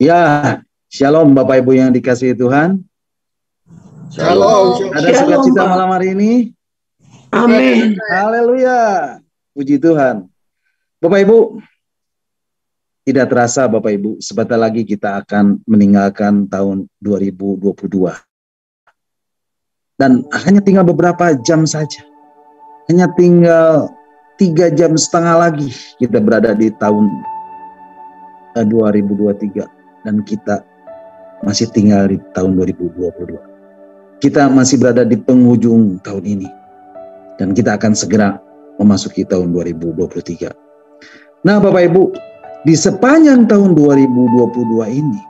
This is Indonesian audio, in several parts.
Ya, shalom Bapak Ibu yang dikasihi Tuhan. Shalom. Ada sukacita malam hari ini? Amin. Haleluya. Puji Tuhan. Bapak Ibu, tidak terasa Bapak Ibu, sebentar lagi kita akan meninggalkan tahun 2022. Dan hanya tinggal beberapa jam saja. Hanya tinggal 3,5 jam lagi kita berada di tahun 2023. Dan kita masih tinggal di tahun 2022. Kita masih berada di penghujung tahun ini. Dan kita akan segera memasuki tahun 2023. Nah Bapak Ibu, di sepanjang tahun 2022 ini,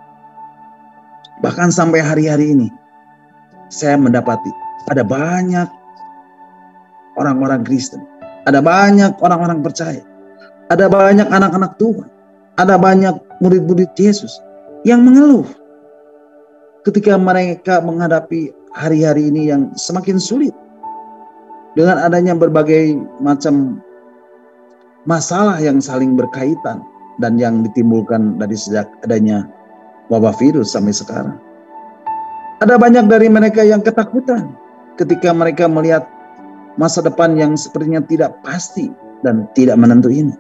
bahkan sampai hari-hari ini, saya mendapati ada banyak orang-orang Kristen, ada banyak orang-orang percaya, ada banyak anak-anak Tuhan, ada banyak murid-murid Yesus yang mengeluh ketika mereka menghadapi hari-hari ini yang semakin sulit dengan adanya berbagai macam masalah yang saling berkaitan dan yang ditimbulkan dari sejak adanya wabah virus sampai sekarang. Ada banyak dari mereka yang ketakutan ketika mereka melihat masa depan yang sepertinya tidak pasti dan tidak menentu ini.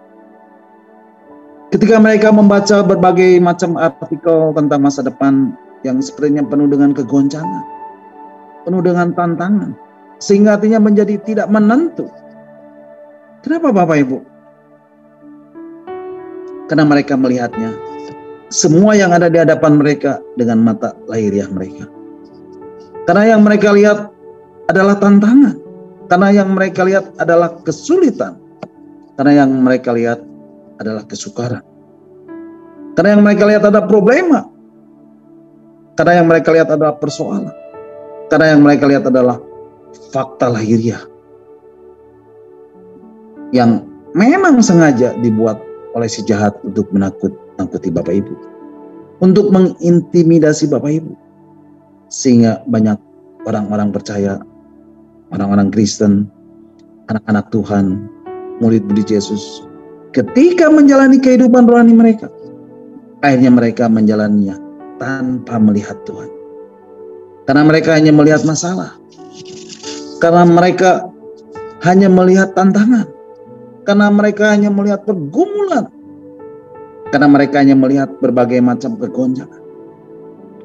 Ketika mereka membaca berbagai macam artikel tentang masa depan yang sepertinya penuh dengan kegoncangan, penuh dengan tantangan, sehingga artinya menjadi tidak menentu. Kenapa Bapak Ibu? Karena mereka melihatnya semua yang ada di hadapan mereka dengan mata lahiriah mereka. Karena yang mereka lihat adalah tantangan. Karena yang mereka lihat adalah kesulitan. Karena yang mereka lihat adalah kesukaran. Karena yang mereka lihat adalah problema. Karena yang mereka lihat adalah persoalan. Karena yang mereka lihat adalah fakta lahiriah yang memang sengaja dibuat oleh si jahat untuk menakut-nakuti Bapak Ibu, untuk mengintimidasi Bapak Ibu, sehingga banyak orang-orang percaya, orang-orang Kristen, anak-anak Tuhan, murid-murid Yesus, ketika menjalani kehidupan rohani mereka, akhirnya mereka menjalaninya tanpa melihat Tuhan, karena mereka hanya melihat masalah, karena mereka hanya melihat tantangan, karena mereka hanya melihat pergumulan, karena mereka hanya melihat berbagai macam kegoncangan,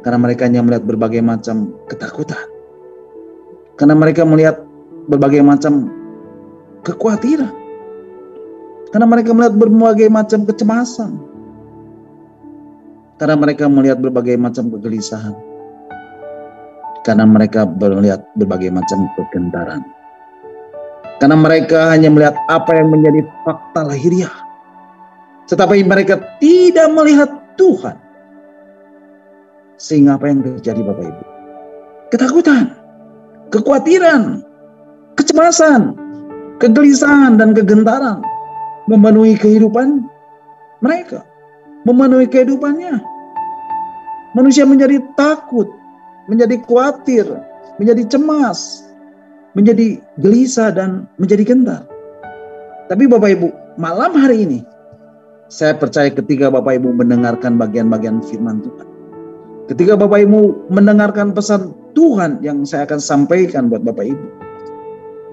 karena mereka hanya melihat berbagai macam ketakutan, karena mereka melihat berbagai macam kekhawatiran, karena mereka melihat berbagai macam kecemasan, karena mereka melihat berbagai macam kegelisahan, karena mereka melihat berbagai macam kegentaran. Karena mereka hanya melihat apa yang menjadi fakta lahiriah. Tetapi mereka tidak melihat Tuhan. Sehingga apa yang terjadi Bapak Ibu? Ketakutan, kekhawatiran, kecemasan, kegelisahan dan kegentaran memenuhi kehidupan mereka. Memenuhi kehidupannya. Manusia menjadi takut, menjadi khawatir, menjadi cemas, menjadi gelisah dan menjadi gentar. Tapi Bapak Ibu, malam hari ini saya percaya ketika Bapak Ibu mendengarkan bagian-bagian firman Tuhan, ketika Bapak Ibu mendengarkan pesan Tuhan yang saya akan sampaikan buat Bapak Ibu,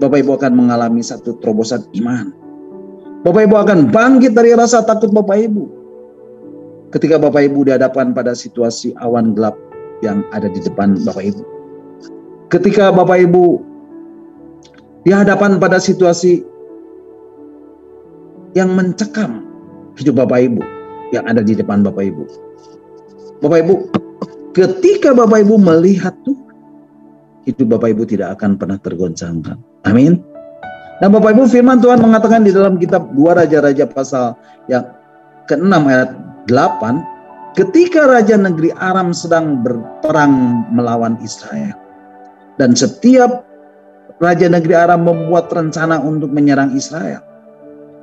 Bapak Ibu akan mengalami satu terobosan iman. Bapak Ibu akan bangkit dari rasa takut Bapak Ibu ketika Bapak Ibu dihadapkan pada situasi awan gelap yang ada di depan Bapak Ibu. Ketika Bapak Ibu dihadapan pada situasi yang mencekam hidup Bapak Ibu yang ada di depan Bapak Ibu. Bapak Ibu, ketika Bapak Ibu melihat Tuhan, hidup Bapak Ibu tidak akan pernah tergoncangkan. Amin. Dan Bapak Ibu, firman Tuhan mengatakan di dalam kitab 2 Raja-Raja pasal yang ke-6 ayat 8, ketika Raja negeri Aram sedang berperang melawan Israel, dan setiap Raja negeri Aram membuat rencana untuk menyerang Israel,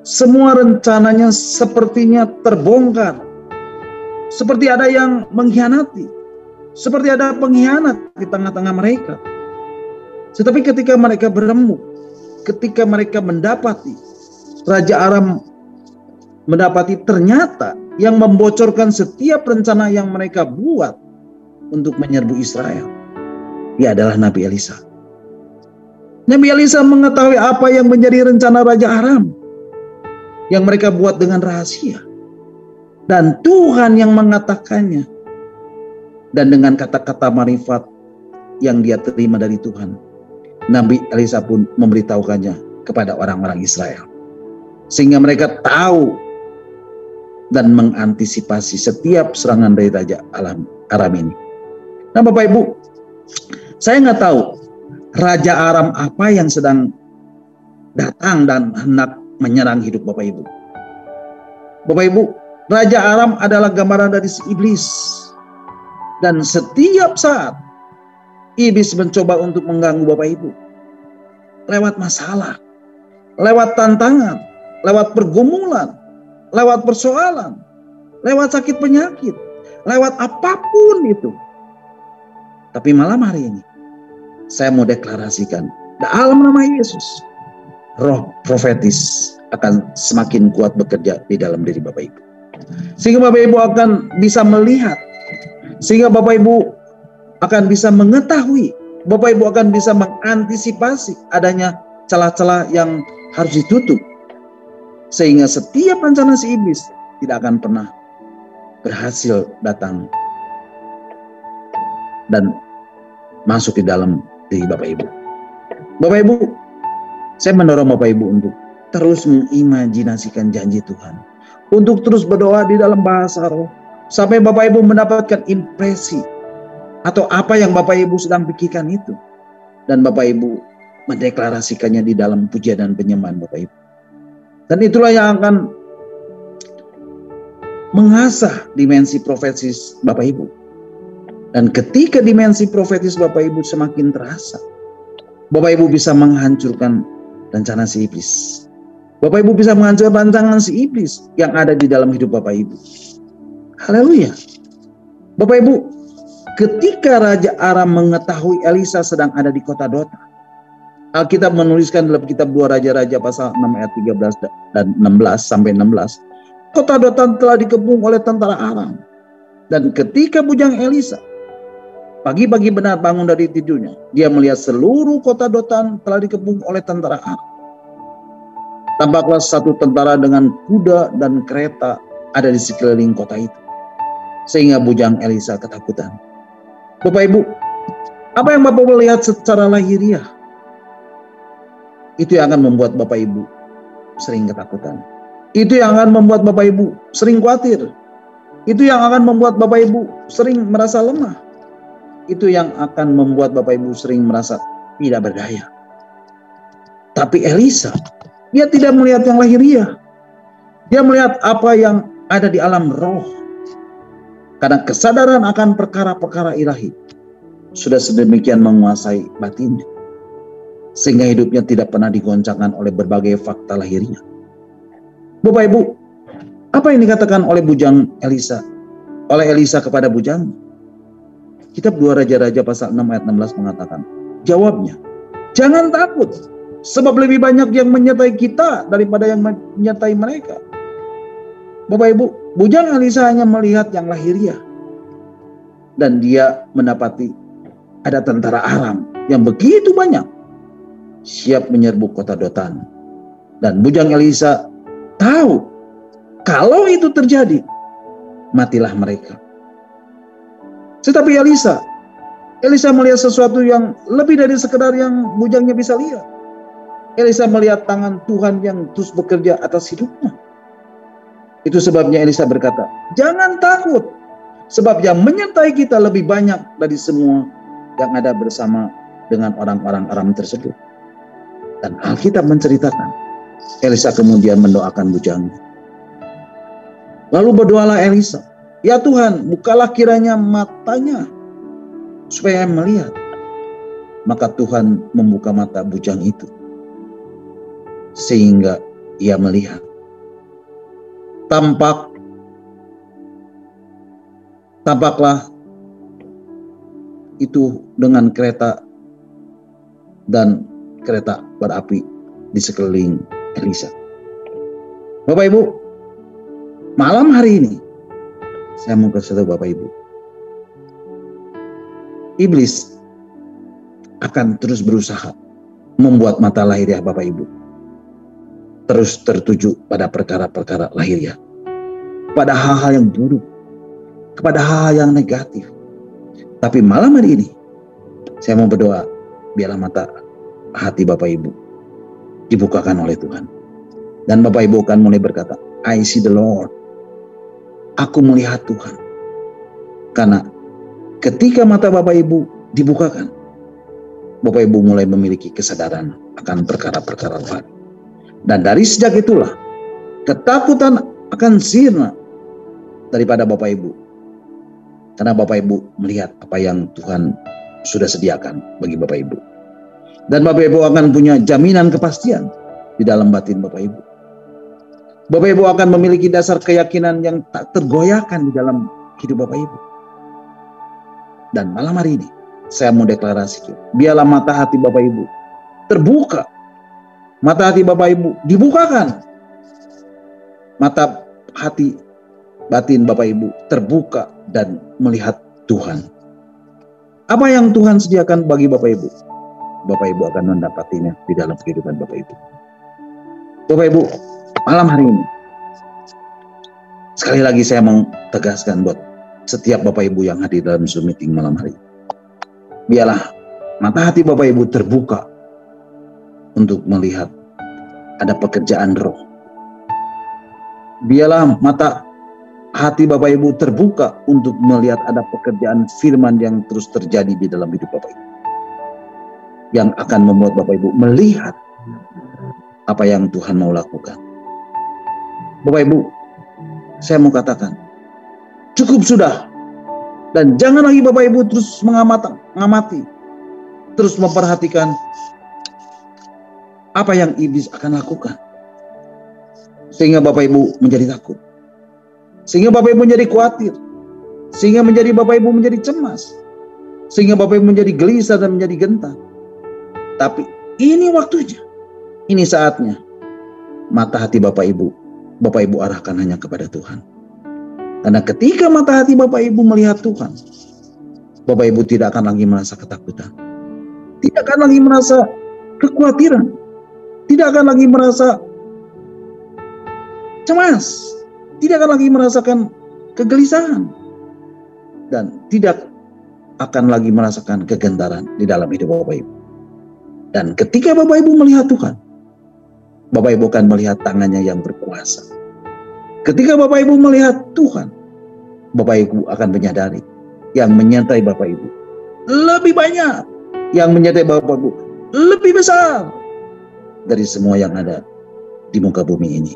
semua rencananya sepertinya terbongkar. Seperti ada yang mengkhianati. Seperti ada pengkhianat di tengah-tengah mereka. Tetapi ketika mereka berembuk, ketika mereka mendapati Raja Aram mendapati ternyata yang membocorkan setiap rencana yang mereka buat untuk menyerbu Israel. Dia adalah Nabi Elisa. Nabi Elisa mengetahui apa yang menjadi rencana Raja Aram yang mereka buat dengan rahasia. Dan Tuhan yang mengatakannya. Dan dengan kata-kata marifat yang dia terima dari Tuhan, Nabi Elisa pun memberitahukannya kepada orang-orang Israel. Sehingga mereka tahu dan mengantisipasi setiap serangan dari Raja Aram ini. Nah Bapak Ibu, saya nggak tahu Raja Aram apa yang sedang datang dan hendak menyerang hidup Bapak Ibu. Bapak Ibu, Raja Aram adalah gambaran dari si iblis. Dan setiap saat iblis mencoba untuk mengganggu Bapak Ibu. Lewat masalah, lewat tantangan, lewat pergumulan, lewat persoalan, lewat sakit penyakit, lewat apapun itu. Tapi malam hari ini, saya mau deklarasikan, dalam nama Yesus, roh profetis akan semakin kuat bekerja di dalam diri Bapak Ibu. Sehingga Bapak Ibu akan bisa melihat, sehingga Bapak Ibu akan bisa mengetahui, Bapak Ibu akan bisa mengantisipasi adanya celah-celah yang harus ditutup. Sehingga setiap rencana si iblis tidak akan pernah berhasil datang dan masuk di dalam diri Bapak Ibu. Bapak Ibu, saya mendorong Bapak Ibu untuk terus mengimajinasikan janji Tuhan. Untuk terus berdoa di dalam bahasa roh. Sampai Bapak Ibu mendapatkan impresi atau apa yang Bapak Ibu sedang pikirkan itu. Dan Bapak Ibu mendeklarasikannya di dalam pujian dan penyembahan Bapak Ibu. Dan itulah yang akan mengasah dimensi profetis Bapak Ibu. Dan ketika dimensi profetis Bapak Ibu semakin terasa, Bapak Ibu bisa menghancurkan rencana si iblis. Bapak Ibu bisa menghancurkan rancangan si iblis yang ada di dalam hidup Bapak Ibu. Haleluya. Bapak Ibu, ketika Raja Aram mengetahui Elisa sedang ada di kota Dotan, Alkitab menuliskan dalam kitab 2 Raja-Raja pasal 6 ayat 13 dan 16 sampai 16. Kota Dotan telah dikepung oleh tentara Aram. Dan ketika bujang Elisa pagi-pagi benar bangun dari tidurnya, dia melihat seluruh kota Dotan telah dikepung oleh tentara Aram. Tampaklah satu tentara dengan kuda dan kereta ada di sekeliling kota itu. Sehingga bujang Elisa ketakutan. Bapak Ibu, apa yang Bapak Ibu lihat secara lahiriah, itu yang akan membuat Bapak Ibu sering ketakutan. Itu yang akan membuat Bapak Ibu sering khawatir. Itu yang akan membuat Bapak Ibu sering merasa lemah. Itu yang akan membuat Bapak Ibu sering merasa tidak berdaya. Tapi Elisa, dia tidak melihat yang lahiriah. Dia melihat apa yang ada di alam roh. Karena kesadaran akan perkara-perkara ilahi sudah sedemikian menguasai batinnya. Sehingga hidupnya tidak pernah digoncangkan oleh berbagai fakta lahiriah. Bapak Ibu, apa yang dikatakan oleh bujang Elisa? Oleh Elisa kepada bujang? Kitab 2 Raja-Raja pasal 6 ayat 16 mengatakan, jawabnya, jangan takut, sebab lebih banyak yang menyertai kita daripada yang menyertai mereka. Bapak Ibu, bujang Elisa hanya melihat yang lahiriah. Dan dia mendapati ada tentara Aram yang begitu banyak siap menyerbu kota Dotan. Dan bujang Elisa tahu kalau itu terjadi, matilah mereka. Tetapi Elisa melihat sesuatu yang lebih dari sekedar yang bujangnya bisa lihat. Elisa melihat tangan Tuhan yang terus bekerja atas hidupnya. Itu sebabnya Elisa berkata, jangan takut, sebab yang menyertai kita lebih banyak dari semua yang ada bersama dengan orang-orang Aram tersebut. Dan Alkitab menceritakan, Elisa kemudian mendoakan bujangnya. Lalu berdoalah Elisa, ya Tuhan, bukalah kiranya matanya, supaya melihat. Maka Tuhan membuka mata bujang itu, sehingga ia melihat. Tampaklah itu dengan kereta dan kereta berapi di sekeliling Elisa. Bapak Ibu, malam hari ini Saya mau kasih tahu Bapak Ibu, iblis akan terus berusaha membuat mata lahiriah Bapak Ibu terus tertuju pada perkara-perkara lahiriah, pada hal-hal yang buruk, kepada hal-hal yang negatif. Tapi malam hari ini saya mau berdoa, biarlah mata hati Bapak Ibu dibukakan oleh Tuhan. Dan Bapak Ibu akan mulai berkata, I see the Lord. Aku melihat Tuhan. Karena ketika mata Bapak Ibu dibukakan, Bapak Ibu mulai memiliki kesadaran akan perkara-perkara rohani. Dan dari sejak itulah, ketakutan akan sirna daripada Bapak Ibu. Karena Bapak Ibu melihat apa yang Tuhan sudah sediakan bagi Bapak Ibu. Dan Bapak Ibu akan punya jaminan kepastian di dalam batin Bapak Ibu. Bapak Ibu akan memiliki dasar keyakinan yang tak tergoyahkan di dalam hidup Bapak Ibu. Dan malam hari ini, saya mau deklarasikan, biarlah mata hati Bapak Ibu terbuka. Mata hati Bapak Ibu dibukakan. Mata hati batin Bapak Ibu terbuka dan melihat Tuhan. Apa yang Tuhan sediakan bagi Bapak Ibu, Bapak Ibu akan mendapatinya di dalam kehidupan Bapak Ibu. Bapak Ibu, malam hari ini, sekali lagi saya mau tegaskan buat setiap Bapak Ibu yang hadir dalam Zoom meeting malam hari ini. Biarlah mata hati Bapak Ibu terbuka untuk melihat ada pekerjaan roh. Biarlah mata hati Bapak Ibu terbuka untuk melihat ada pekerjaan firman yang terus terjadi di dalam hidup Bapak Ibu, yang akan membuat Bapak Ibu melihat apa yang Tuhan mau lakukan. Bapak Ibu, saya mau katakan, cukup sudah. Dan jangan lagi Bapak Ibu terus mengamati, terus memperhatikan apa yang iblis akan lakukan. Sehingga Bapak Ibu menjadi takut. Sehingga Bapak Ibu menjadi khawatir. Sehingga Bapak Ibu menjadi cemas. Sehingga Bapak Ibu menjadi gelisah dan menjadi gentar. Tapi ini waktunya. Ini saatnya. Mata hati Bapak Ibu arahkan hanya kepada Tuhan. Karena ketika mata hati Bapak Ibu melihat Tuhan, Bapak Ibu tidak akan lagi merasa ketakutan. Tidak akan lagi merasa kekhawatiran. Tidak akan lagi merasa cemas. Tidak akan lagi merasakan kegelisahan. Dan tidak akan lagi merasakan kegentaran di dalam hidup Bapak Ibu. Dan ketika Bapak Ibu melihat Tuhan, Bapak Ibu akan melihat tangannya yang berkuasa. Ketika Bapak Ibu melihat Tuhan, Bapak Ibu akan menyadari yang menyertai Bapak Ibu lebih banyak, yang menyertai Bapak Ibu lebih besar dari semua yang ada di muka bumi ini.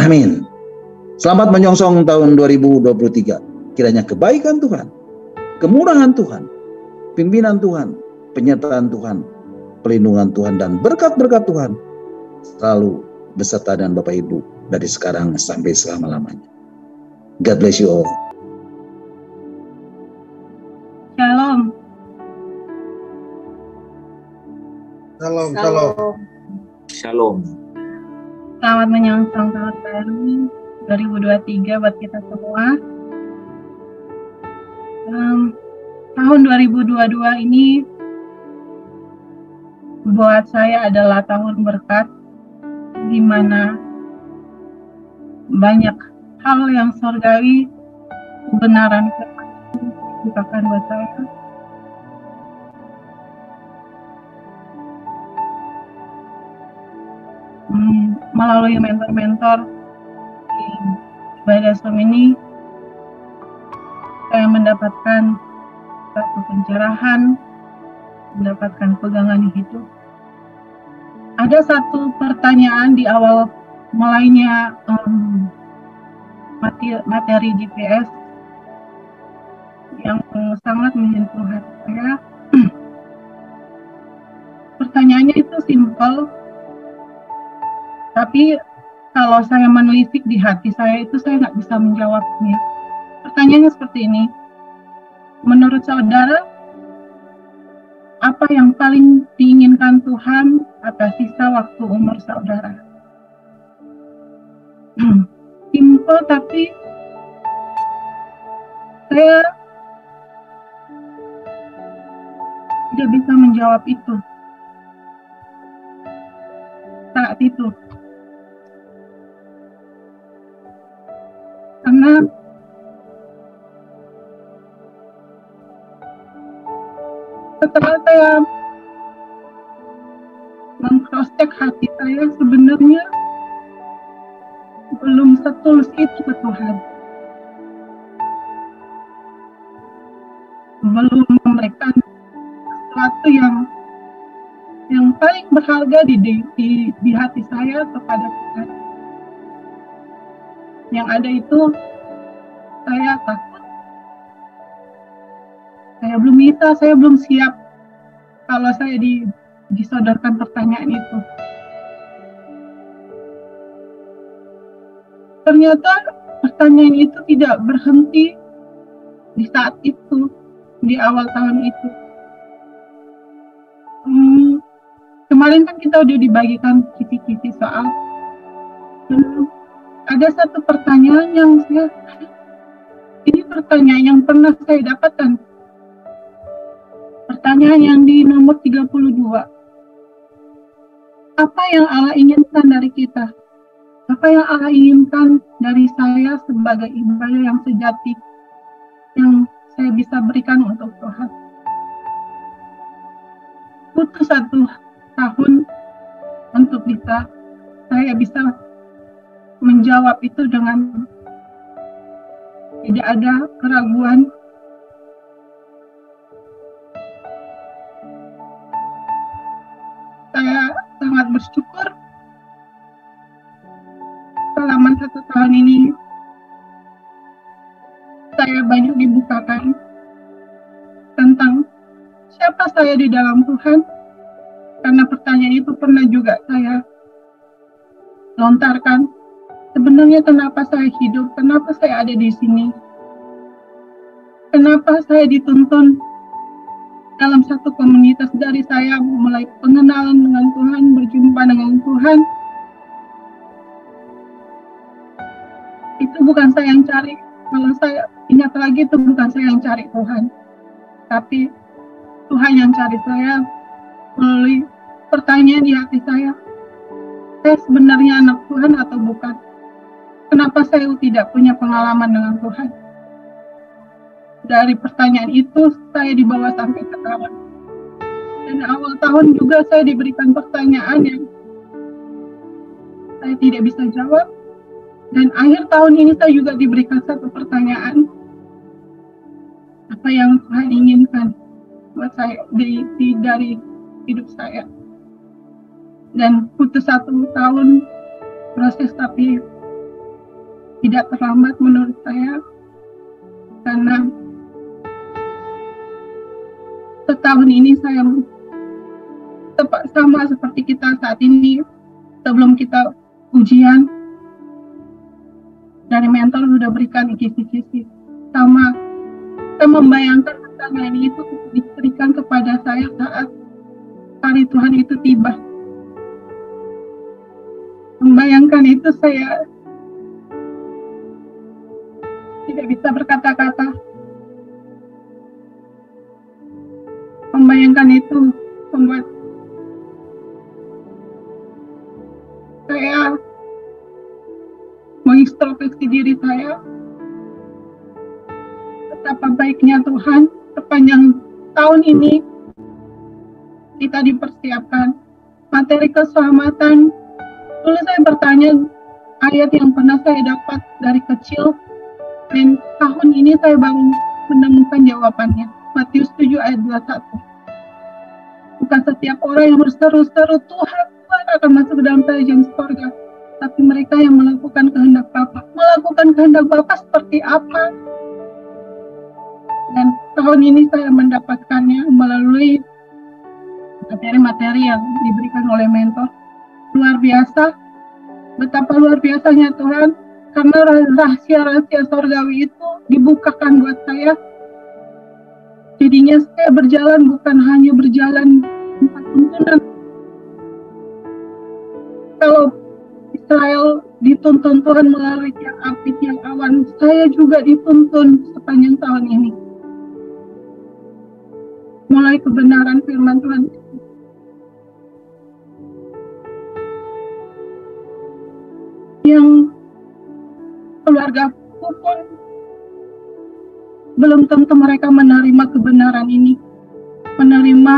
Amin. Selamat menyongsong tahun 2023. Kiranya kebaikan Tuhan, kemurahan Tuhan, pimpinan Tuhan, penyertaan Tuhan, pelindungan Tuhan, dan berkat-berkat Tuhan selalu beserta dengan Bapak Ibu dari sekarang sampai selama-lamanya. God bless you all. Shalom. Shalom, shalom. Shalom. Selamat menyongsong tahun baru 2023 buat kita semua. Tahun 2022 ini buat saya adalah tahun berkat, di mana banyak hal yang surgawi, kebenaran dibukakan buat saya. Melalui mentor-mentor di ibadah Zoom ini, saya mendapatkan satu pencerahan, mendapatkan pegangan hidup. Ada satu pertanyaan di awal mulainya materi GPS yang sangat menyentuh hati saya. Pertanyaannya itu simpel, tapi kalau saya menelisik di hati saya itu saya nggak bisa menjawabnya. Pertanyaannya seperti ini. Menurut saudara, apa yang paling diinginkan Tuhan atas sisa waktu umur saudara? Simpel tapi Saya tidak bisa menjawab itu saat itu. Karena setelah saya meng-cross-check hati saya, sebenarnya belum setulus itu ke Tuhan. Belum memberikan sesuatu yang paling berharga di hati saya kepada Tuhan. Yang ada itu saya takut. Saya belum bisa, saya belum siap kalau saya disodorkan pertanyaan itu. Ternyata pertanyaan itu tidak berhenti di saat itu, di awal tahun itu. Kemarin kan kita udah dibagikan kisi-kisi soal. Ada satu pertanyaan yang ini pertanyaan yang pernah saya dapatkan. Pertanyaan yang di nomor 32. Apa yang Allah inginkan dari kita? Apa yang Allah inginkan dari saya sebagai ibadah yang sejati yang saya bisa berikan untuk Tuhan? Butuh 1 tahun untuk saya bisa menjawab itu dengan tidak ada keraguan. Saya sangat bersyukur selama 1 tahun ini saya banyak dibukakan tentang siapa saya di dalam Tuhan, karena pertanyaan itu pernah juga saya lontarkan. Sebenarnya kenapa saya hidup, kenapa saya ada di sini, kenapa saya dituntun dalam satu komunitas dari saya mulai pengenalan dengan Tuhan, berjumpa dengan Tuhan. Itu bukan saya yang cari. Kalau saya ingat lagi, itu bukan saya yang cari Tuhan, tapi Tuhan yang cari saya melalui pertanyaan di hati saya. Saya sebenarnya anak Tuhan atau bukan? Kenapa saya tidak punya pengalaman dengan Tuhan? Dari pertanyaan itu saya dibawa sampai sekarang. Dan awal tahun juga saya diberikan pertanyaan yang saya tidak bisa jawab. Dan akhir tahun ini saya juga diberikan satu pertanyaan. Apa yang Tuhan inginkan buat saya dari hidup saya? Dan butuh 1 tahun proses, tapi tidak terlambat menurut saya, karena setahun ini saya sama seperti kita saat ini. Sebelum kita ujian dari mentor sudah berikan kisi-kisi, sama saya membayangkan pertanyaan itu diberikan kepada saya saat hari Tuhan itu tiba. Membayangkan itu saya tidak bisa berkata-kata. Membayangkan itu membuat saya mengintrospeksi diri saya. Betapa baiknya Tuhan, sepanjang tahun ini kita dipersiapkan materi keselamatan. Dulu saya bertanya ayat yang pernah saya dapat dari kecil, dan tahun ini saya baru menemukan jawabannya. Matius 7 ayat 21. Bukan setiap orang yang berseru-seru Tuhan, Tuhan akan masuk ke dalam kerajaan surga, tapi mereka yang melakukan kehendak Bapa. Melakukan kehendak Bapa seperti apa? Dan tahun ini saya mendapatkannya melalui materi-materi yang diberikan oleh mentor. Luar biasa, betapa luar biasanya Tuhan, karena rahasia-rahasia surgawi itu dibukakan buat saya. Jadinya saya berjalan bukan hanya berjalan tempat tuntunan. Kalau Israel dituntun Tuhan melalui tiang api, tiang awan. Saya juga dituntun sepanjang tahun ini. Mulai kebenaran firman Tuhan yang keluarga pun belum tentu mereka menerima kebenaran ini, menerima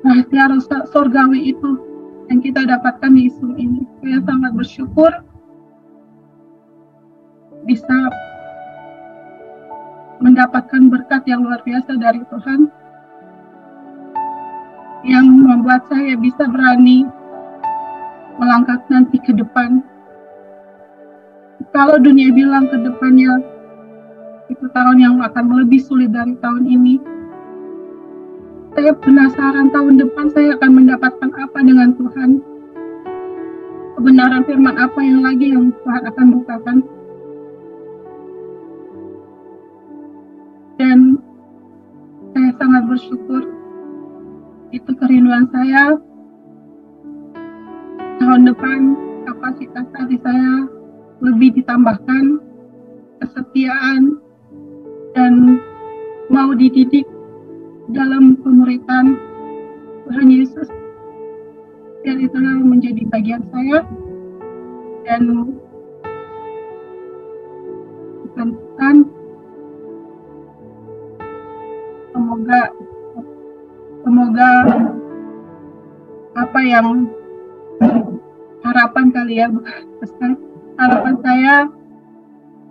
rahasia surgawi itu yang kita dapatkan di isu ini. Saya sangat bersyukur bisa mendapatkan berkat yang luar biasa dari Tuhan, yang membuat saya bisa berani melangkah nanti ke depan. Kalau dunia bilang ke depannya itu tahun yang akan lebih sulit dari tahun ini, saya penasaran tahun depan saya akan mendapatkan apa dengan Tuhan. Kebenaran firman apa yang lagi yang Tuhan akan bukakan. Dan saya sangat bersyukur. Itu kerinduan saya. Tahun depan kapasitas hati saya lebih ditambahkan, kesetiaan, dan mau dididik dalam pemuritan Tuhan Yesus. Dan itulah menjadi bagian saya. Dan pesan semoga apa yang harapan kali ya, bukan pesan, harapan saya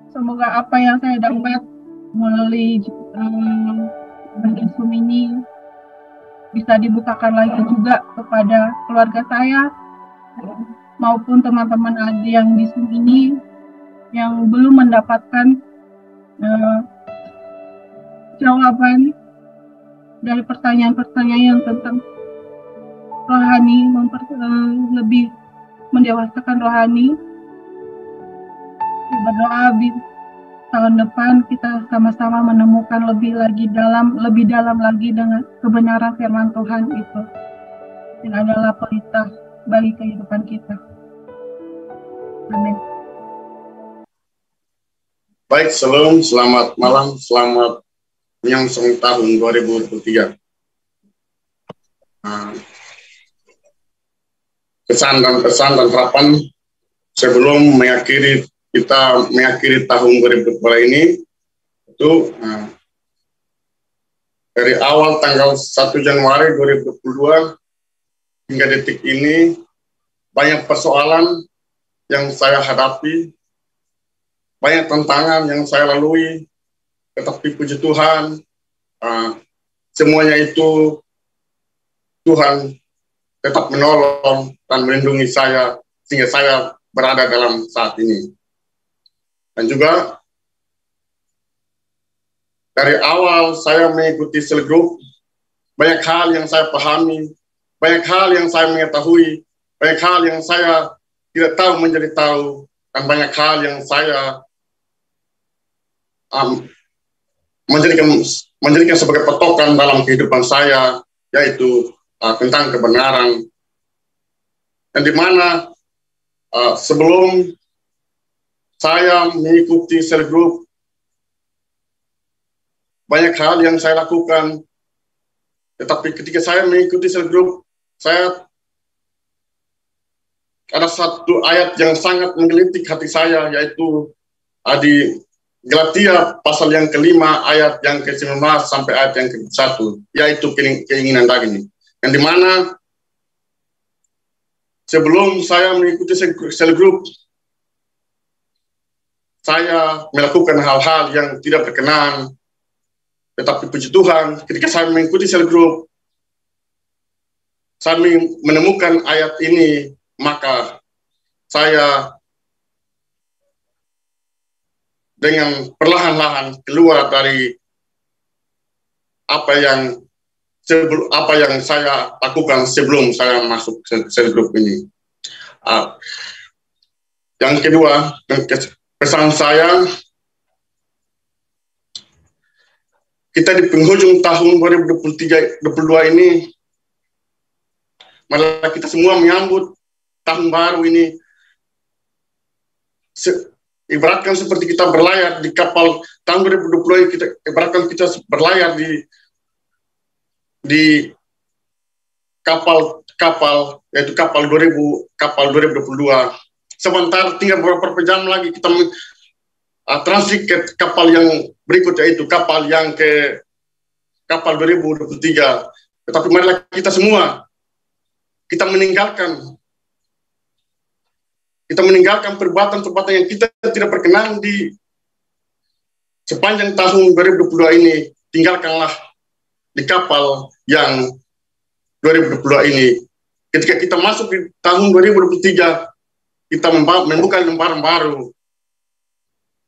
semoga apa yang saya dapat melalui Zoom ini bisa dibukakan lagi juga kepada keluarga saya maupun teman-teman adik yang di Zoom ini yang belum mendapatkan jawaban dari pertanyaan-pertanyaan yang tentang rohani, lebih mendewasakan rohani. Berdoa tahun depan kita sama-sama menemukan lebih dalam lagi dengan kebenaran firman Tuhan itu, yang adalah pelita bagi kehidupan kita. Amin. Baik, shalom, selamat malam, selamat menyongsong tahun 2023. Kesan dan harapan sebelum kita mengakhiri tahun 2022 ini itu dari awal tanggal 1 Januari 2022 hingga detik ini banyak persoalan yang saya hadapi, banyak tantangan yang saya lalui, tetapi puji Tuhan semuanya itu Tuhan tetap menolong dan melindungi saya sehingga saya berada dalam saat ini. Dan juga dari awal saya mengikuti sel group, banyak hal yang saya pahami, banyak hal yang saya mengetahui, banyak hal yang saya tidak tahu menjadi tahu, dan banyak hal yang saya menjadikan sebagai patokan dalam kehidupan saya, yaitu tentang kebenaran. Dan di mana sebelum saya mengikuti sel group, banyak hal yang saya lakukan, tetapi ketika saya mengikuti sel group, saya ada satu ayat yang sangat menggelitik hati saya, yaitu di Galatia pasal yang kelima ayat yang ke-19 sampai ayat yang ke-1, yaitu keinginan daging. Yang dimana sebelum saya mengikuti sel group, saya melakukan hal-hal yang tidak berkenan. Tetapi puji Tuhan, ketika saya mengikuti sel group, saya menemukan ayat ini, maka saya dengan perlahan-lahan keluar dari apa yang saya lakukan sebelum saya masuk sel group ini. Yang kedua, pesan saya, kita di penghujung tahun 2022 ini, marilah kita semua menyambut tahun baru ini ibaratkan seperti kita berlayar di kapal tahun 2020, kita ibaratkan kita berlayar di kapal yaitu kapal 2022. Sebentar tinggal beberapa jam lagi kita transit ke kapal yang berikut, yaitu kapal 2023. Tetapi marilah kita semua kita meninggalkan perbuatan-perbuatan yang kita tidak berkenan di sepanjang tahun 2022 ini. Tinggalkanlah di kapal yang 2022 ini. Ketika kita masuk di tahun 2023, kita membuka lembaran baru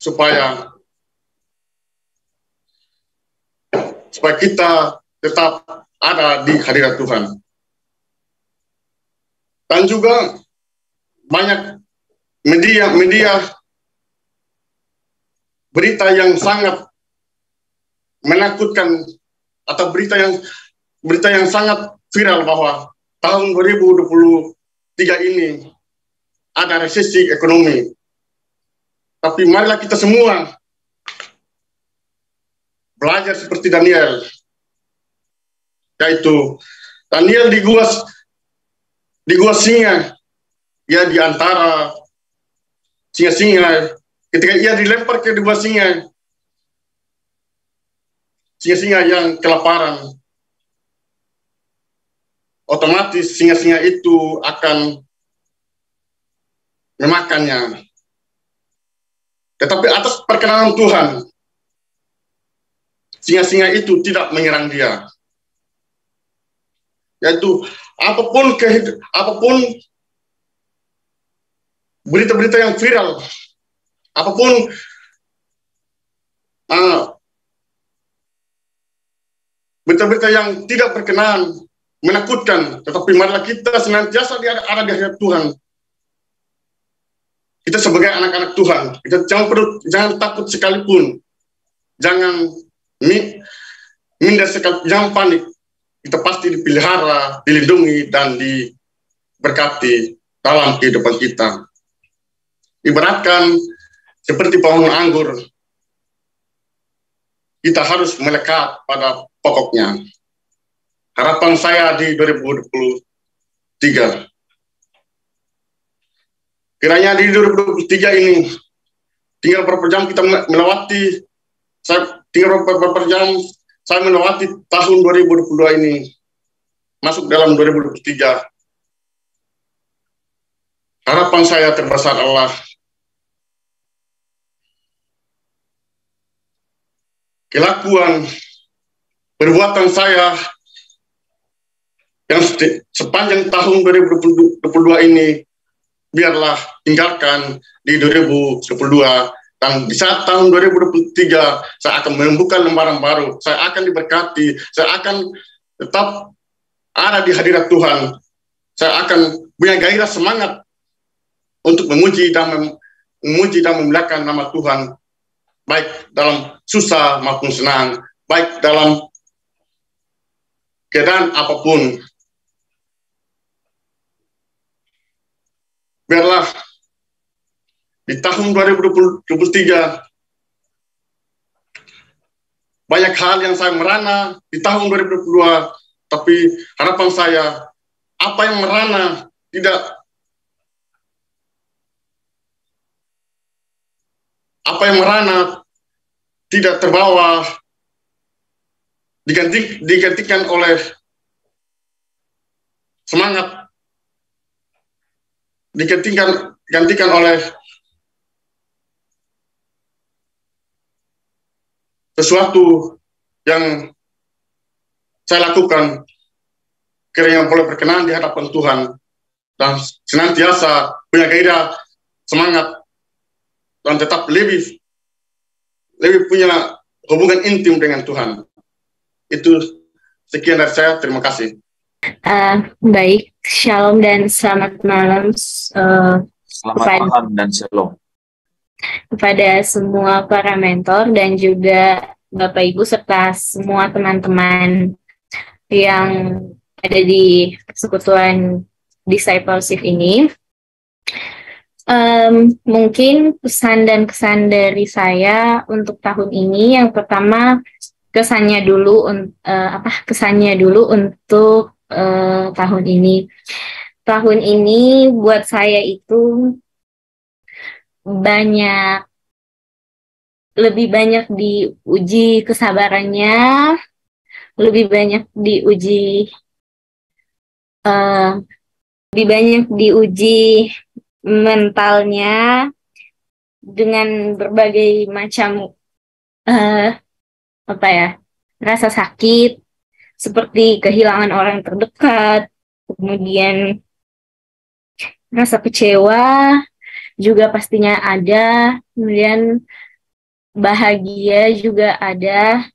supaya kita tetap ada di hadirat Tuhan. Dan juga banyak media berita yang sangat menakutkan atau berita yang sangat viral bahwa tahun 2023 ini ada resesi ekonomi. Tapi marilah kita semua belajar seperti Daniel, yaitu Daniel di gua singa, ya di antara singa-singa. Ketika ia dilempar ke gua singa yang kelaparan, otomatis singa-singa itu akan memakannya. Tetapi atas perkenanan Tuhan, singa-singa itu tidak menyerang dia. Yaitu apapun berita-berita yang viral, apapun berita-berita yang tidak berkenan, menakutkan, tetapi marilah kita senantiasa ada di hadapan Tuhan. Kita sebagai anak-anak Tuhan, kita jangan takut sekalipun, jangan minder sekalipun, jangan panik. Kita pasti dipelihara, dilindungi, dan diberkati dalam kehidupan kita. Ibaratkan seperti pohon anggur, kita harus melekat pada pokoknya. Harapan saya di 2023, kiranya di 2023 ini tinggal beberapa jam kita melewati, saya melewati tahun 2022 ini, masuk dalam 2023. Harapan saya terbesar Allah kelakuan perbuatan saya yang sepanjang tahun 2022 ini biarlah tinggalkan di 2022, dan di saat tahun 2023 saya akan membuka lembaran baru, saya akan diberkati, saya akan tetap ada di hadirat Tuhan, saya akan punya gairah semangat untuk memuji dan memuliakan nama Tuhan, baik dalam susah maupun senang, baik dalam keadaan apapun. Biarlah di tahun 2023 banyak hal yang saya merana di tahun 2022, tapi harapan saya apa yang merana tidak terbawa, digantikan oleh semangat, digantikan oleh sesuatu yang saya lakukan, kiranya boleh berkenan di hadapan Tuhan, dan senantiasa punya gairah, semangat, dan tetap lebih punya hubungan intim dengan Tuhan. Itu sekian dari saya, terima kasih. Baik, shalom dan selamat malam. Selamat malam dan shalom kepada semua para mentor dan juga Bapak Ibu serta semua teman-teman yang ada di persekutuan discipleship ini. Mungkin pesan dan kesan dari saya untuk tahun ini, yang pertama kesannya dulu untuk tahun ini. Tahun ini buat saya itu lebih banyak diuji kesabarannya, lebih banyak diuji mentalnya dengan berbagai macam rasa sakit seperti kehilangan orang terdekat, kemudian rasa kecewa juga pastinya ada, kemudian bahagia juga ada.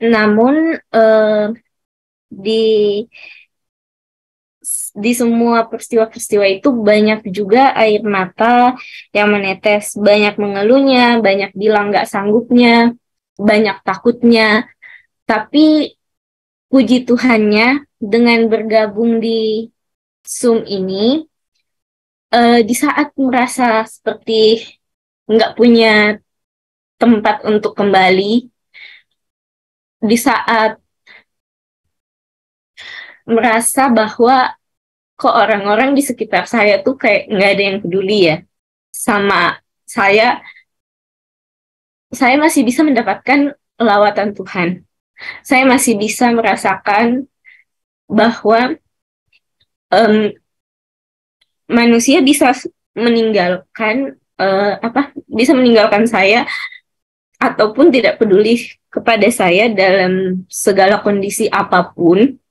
Namun di semua peristiwa-peristiwa itu banyak juga air mata yang menetes, banyak mengeluhnya, banyak bilang nggak sanggupnya, banyak takutnya. Tapi puji Tuhannya, dengan bergabung di Zoom ini, di saat merasa seperti nggak punya tempat untuk kembali, di saat merasa bahwa kok orang-orang di sekitar saya tuh kayak nggak ada yang peduli ya sama saya masih bisa mendapatkan lawatan Tuhan. Saya masih bisa merasakan bahwa manusia bisa meninggalkan saya ataupun tidak peduli kepada saya dalam segala kondisi apapun.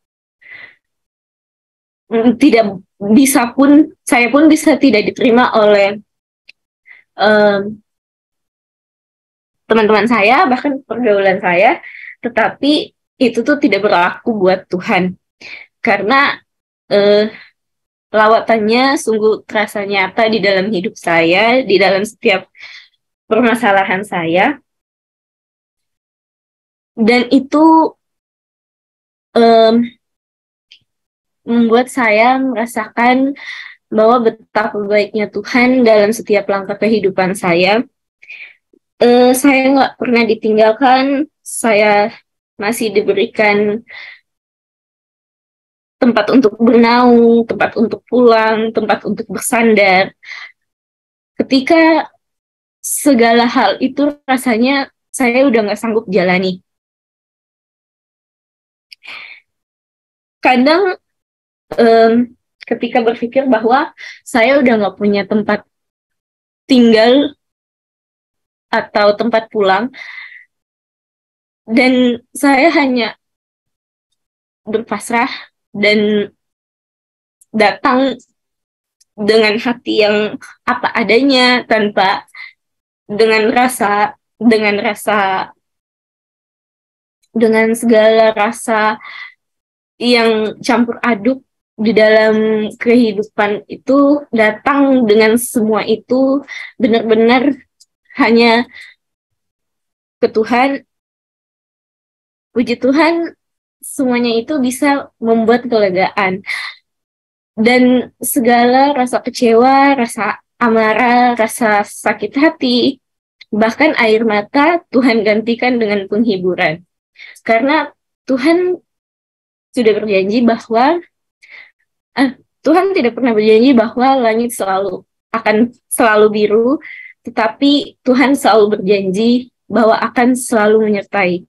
Saya pun bisa tidak diterima oleh teman-teman saya, bahkan pergaulan saya, tetapi itu tuh tidak berlaku buat Tuhan, karena lawatannya sungguh terasa nyata di dalam hidup saya, di dalam setiap permasalahan saya, dan itu membuat saya merasakan bahwa betapa baiknya Tuhan dalam setiap langkah kehidupan saya. Saya nggak pernah ditinggalkan, saya masih diberikan tempat untuk bernaung, tempat untuk pulang, tempat untuk bersandar. Ketika segala hal itu rasanya saya udah nggak sanggup jalani. Kadang ketika berpikir bahwa saya udah nggak punya tempat tinggal atau tempat pulang, dan saya hanya berpasrah dan datang dengan hati yang apa adanya, tanpa dengan segala rasa yang campur aduk di dalam kehidupan itu, datang dengan semua itu benar-benar hanya ke Tuhan. Puji Tuhan, semuanya itu bisa membuat kelegaan. Dan segala rasa kecewa, rasa amarah, rasa sakit hati, bahkan air mata, Tuhan gantikan dengan penghiburan. Karena Tuhan sudah berjanji bahwa Tuhan tidak pernah berjanji bahwa langit akan selalu biru, tetapi Tuhan selalu berjanji bahwa akan selalu menyertai.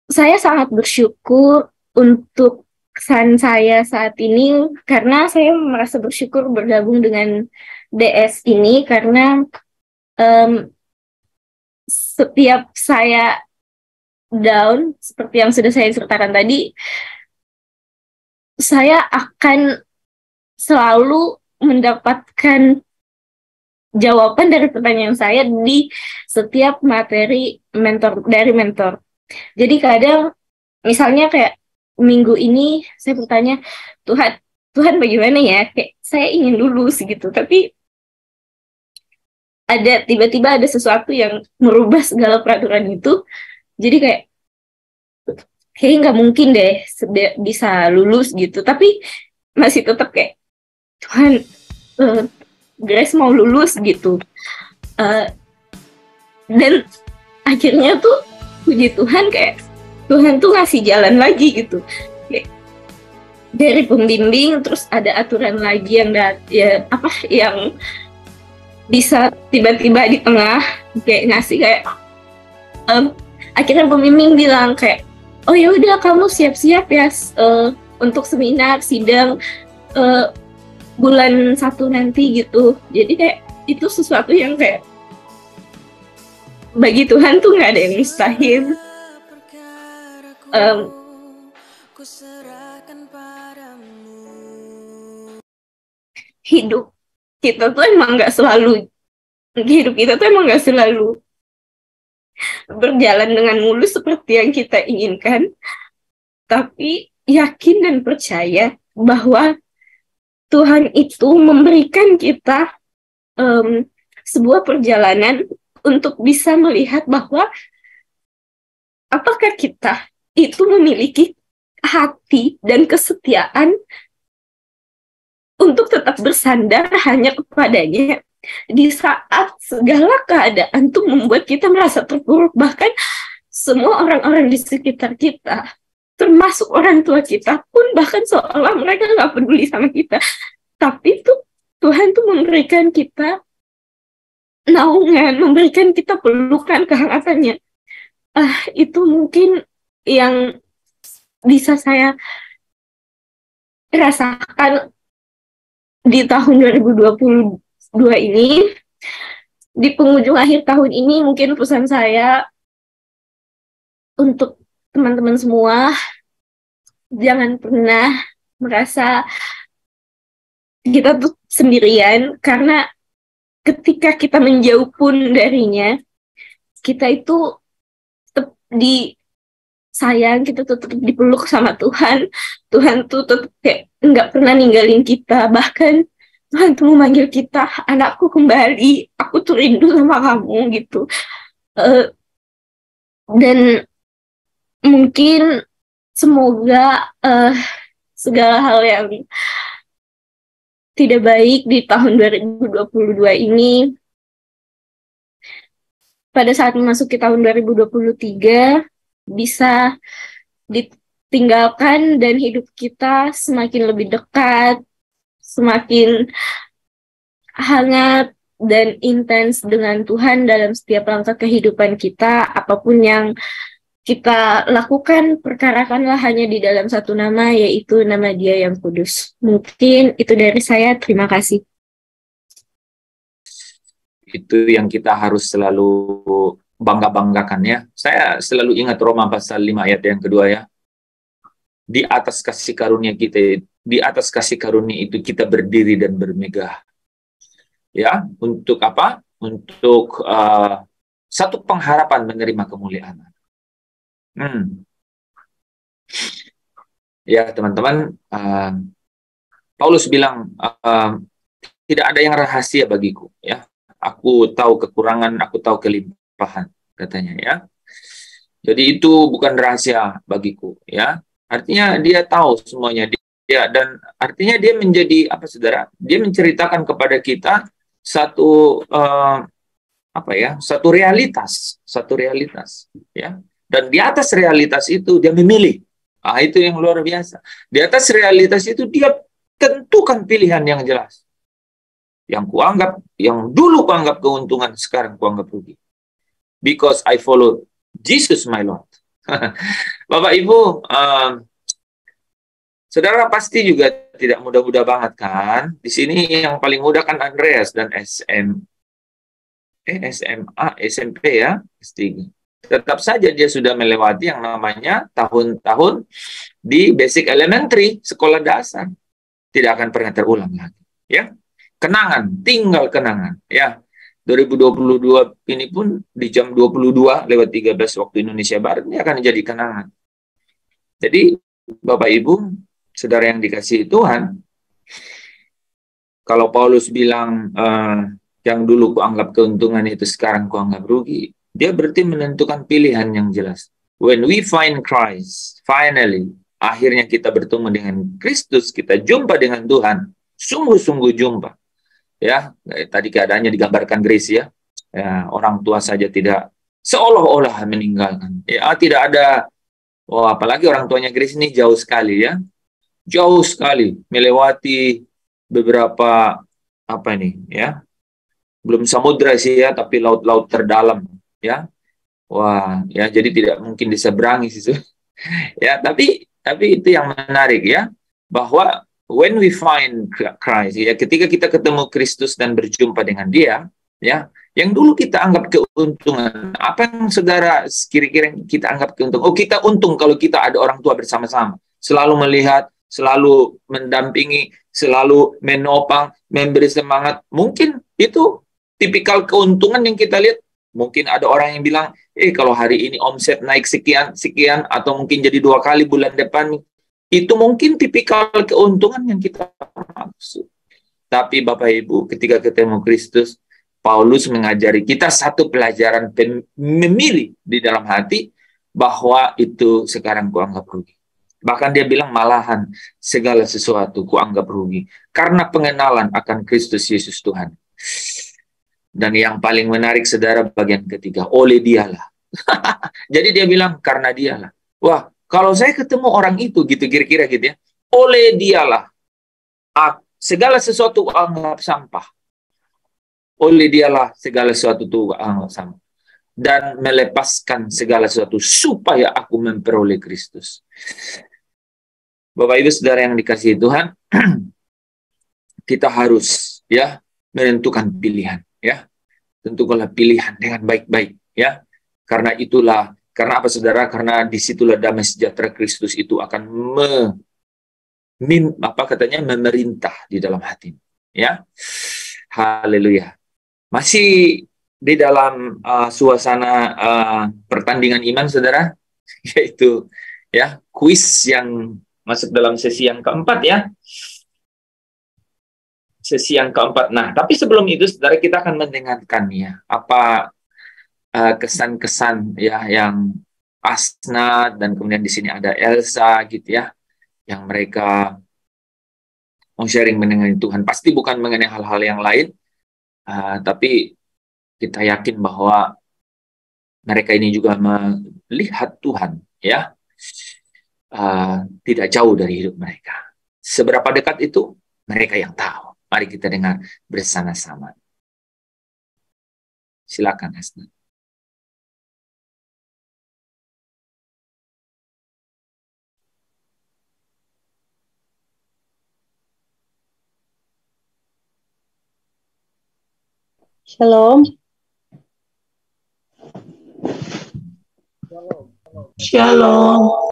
Saya sangat bersyukur untuk kesan saya saat ini, karena saya merasa bersyukur bergabung dengan DS ini, karena setiap saya down, seperti yang sudah saya ceritakan tadi, saya akan selalu mendapatkan jawaban dari pertanyaan saya di setiap materi dari mentor. Jadi kadang misalnya kayak minggu ini saya bertanya, Tuhan bagaimana ya? Kayak saya ingin lulus gitu, tapi tiba-tiba ada sesuatu yang merubah segala peraturan itu. Jadi kayak nggak mungkin deh bisa lulus gitu, tapi masih tetap kayak Tuhan, Grace mau lulus gitu. Dan akhirnya tuh puji Tuhan, kayak Tuhan tuh ngasih jalan lagi gitu. Kayak dari pembimbing, terus ada aturan lagi yang bisa tiba-tiba di tengah kayak ngasih kayak akhirnya pembimbing bilang kayak, oh ya udah kamu siap-siap ya untuk seminar sidang bulan 1 nanti gitu. Jadi kayak itu sesuatu yang kayak bagi Tuhan tuh nggak ada yang mustahil. Hidup kita tuh emang nggak selalu berjalan dengan mulus seperti yang kita inginkan, tapi yakin dan percaya bahwa Tuhan itu memberikan kita sebuah perjalanan untuk bisa melihat bahwa apakah kita itu memiliki hati dan kesetiaan untuk tetap bersandar hanya kepadanya di saat segala keadaan tuh membuat kita merasa terpuruk. Bahkan semua orang-orang di sekitar kita, termasuk orang tua kita pun, bahkan seolah mereka nggak peduli sama kita. Tapi tuh Tuhan tuh memberikan kita naungan, memberikan kita pelukan, kehangatannya. Itu mungkin yang bisa saya rasakan di tahun 2022 ini. Di penghujung akhir tahun ini, mungkin pesan saya untuk teman-teman semua, jangan pernah merasa kita tuh sendirian, karena ketika kita menjauh pun darinya, kita itu tetap disayang, kita tetap dipeluk sama Tuhan. Tuhan tuh tetap kayak nggak pernah ninggalin kita. Bahkan Tuhan tuh memanggil kita, anakku kembali, aku tuh rindu sama kamu gitu. Dan mungkin semoga segala hal yang tidak baik di tahun 2022 ini, pada saat memasuki tahun 2023, bisa ditinggalkan dan hidup kita semakin lebih dekat, semakin hangat dan intens dengan Tuhan dalam setiap langkah kehidupan kita. Apapun yang kita lakukan, perkarakanlah hanya di dalam satu nama, yaitu nama Dia yang kudus. Mungkin itu dari saya. Terima kasih. Itu yang kita harus selalu bangga-banggakan ya. Saya selalu ingat Roma pasal 5 ayat yang kedua ya. Di atas kasih karunia kita, di atas kasih karunia itu kita berdiri dan bermegah. Ya, untuk apa? Untuk satu pengharapan menerima kemuliaan. Ya teman-teman, Paulus bilang tidak ada yang rahasia bagiku ya. Aku tahu kekurangan, aku tahu kelimpahan, katanya ya. Jadi itu bukan rahasia bagiku ya. Artinya dia tahu semuanya dia, dan artinya dia menjadi apa saudara? Dia menceritakan kepada kita satu satu realitas ya. Dan di atas realitas itu dia memilih. Itu yang luar biasa. Di atas realitas itu dia tentukan pilihan yang jelas. Yang dulu kuanggap keuntungan, sekarang kuanggap rugi. Because I follow Jesus my Lord. Bapak Ibu, saudara pasti juga tidak muda-muda banget kan? Di sini yang paling muda kan Andreas dan SMP ya, S3. Tetap saja dia sudah melewati yang namanya tahun-tahun di basic elementary, sekolah dasar. Tidak akan pernah terulang lagi. Ya, kenangan, tinggal kenangan. Ya, 2022 ini pun di jam 22:13 waktu Indonesia Barat ini akan jadi kenangan. Jadi, Bapak Ibu, saudara yang dikasihi Tuhan, kalau Paulus bilang yang dulu kuanggap keuntungan itu sekarang kuanggap rugi, dia berarti menentukan pilihan yang jelas. When we find Christ, finally, akhirnya kita bertemu dengan Kristus, kita jumpa dengan Tuhan, Sungguh-sungguh jumpa. Ya, tadi keadaannya digambarkan Grace ya. Ya, orang tua saja tidak seolah-olah meninggalkan. Ya, tidak ada. Oh, apalagi orang tuanya Grace ini jauh sekali ya. Jauh sekali melewati beberapa apa ini ya. Belum samudra sih ya, tapi laut-laut terdalam ya. Wah, ya jadi tidak mungkin diseberangi sih. Ya, tapi itu yang menarik ya, bahwa when we find Christ, ya ketika kita ketemu Kristus dan berjumpa dengan Dia, ya, yang dulu kita anggap keuntungan, apa yang saudara kira-kira kita anggap keuntungan? Oh, kita untung kalau kita ada orang tua bersama-sama, selalu melihat, selalu mendampingi, selalu menopang, memberi semangat. Mungkin itu tipikal keuntungan yang kita lihat. Mungkin ada orang yang bilang, kalau hari ini omset naik sekian, atau mungkin jadi 2 kali bulan depan, itu mungkin tipikal keuntungan yang kita maksud. Tapi Bapak Ibu, ketika ketemu Kristus, Paulus mengajari kita satu pelajaran memilih di dalam hati, bahwa itu sekarang kuanggap rugi. Bahkan dia bilang malahan segala sesuatu kuanggap rugi, karena pengenalan akan Kristus Yesus Tuhan. Dan yang paling menarik saudara bagian ketiga, oleh Dialah. Jadi dia bilang karena Dialah. Wah, kalau saya ketemu orang itu gitu kira-kira gitu ya. Oleh Dialah segala sesuatu anggap sampah. Oleh Dialah segala sesuatu itu anggap sampah. Dan melepaskan segala sesuatu supaya aku memperoleh Kristus. Bapak Ibu Saudara yang dikasihi Tuhan, kita harus ya menentukan pilihan. Ya, tentukanlah pilihan dengan baik-baik ya. Karena apa saudara? Karena disitulah damai sejahtera Kristus itu akan memerintah di dalam hati. Ya, haleluya. Masih di dalam suasana pertandingan iman saudara, yaitu ya kuis yang masuk dalam sesi yang keempat ya. Sesi yang keempat. Nah, tapi sebelum itu, saudara, kita akan mendengarkan ya apa kesan-kesan ya yang Asna dan kemudian di sini ada Elsa gitu ya, yang mereka mau sharing mengenai Tuhan. Pasti bukan mengenai hal-hal yang lain, tapi kita yakin bahwa mereka ini juga melihat Tuhan ya, tidak jauh dari hidup mereka. Seberapa dekat itu mereka yang tahu. Mari kita dengar bersama-sama. Silakan, Asna. Shalom. Shalom.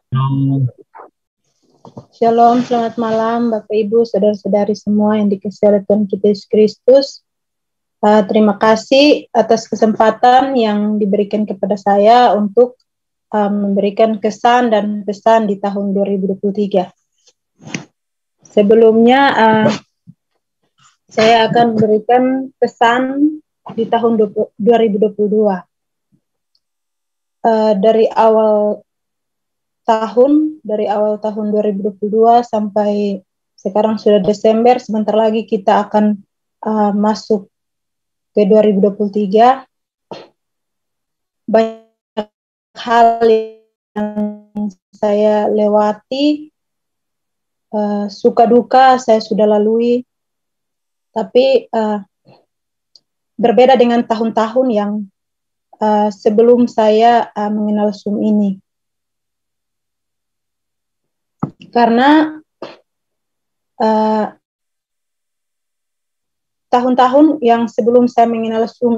Shalom, selamat malam Bapak Ibu, saudara-saudari semua yang dikasihi Tuhan kita Yesus Kristus. Terima kasih atas kesempatan yang diberikan kepada saya untuk memberikan kesan dan pesan di tahun 2023. Sebelumnya saya akan memberikan pesan di tahun 2022. Dari awal tahun 2022 sampai sekarang sudah Desember, sebentar lagi kita akan masuk ke 2023. Banyak hal yang saya lewati, suka duka saya sudah lalui, tapi berbeda dengan tahun-tahun yang sebelum saya mengenal Zoom ini. Karena tahun-tahun yang sebelum saya mengenal Zoom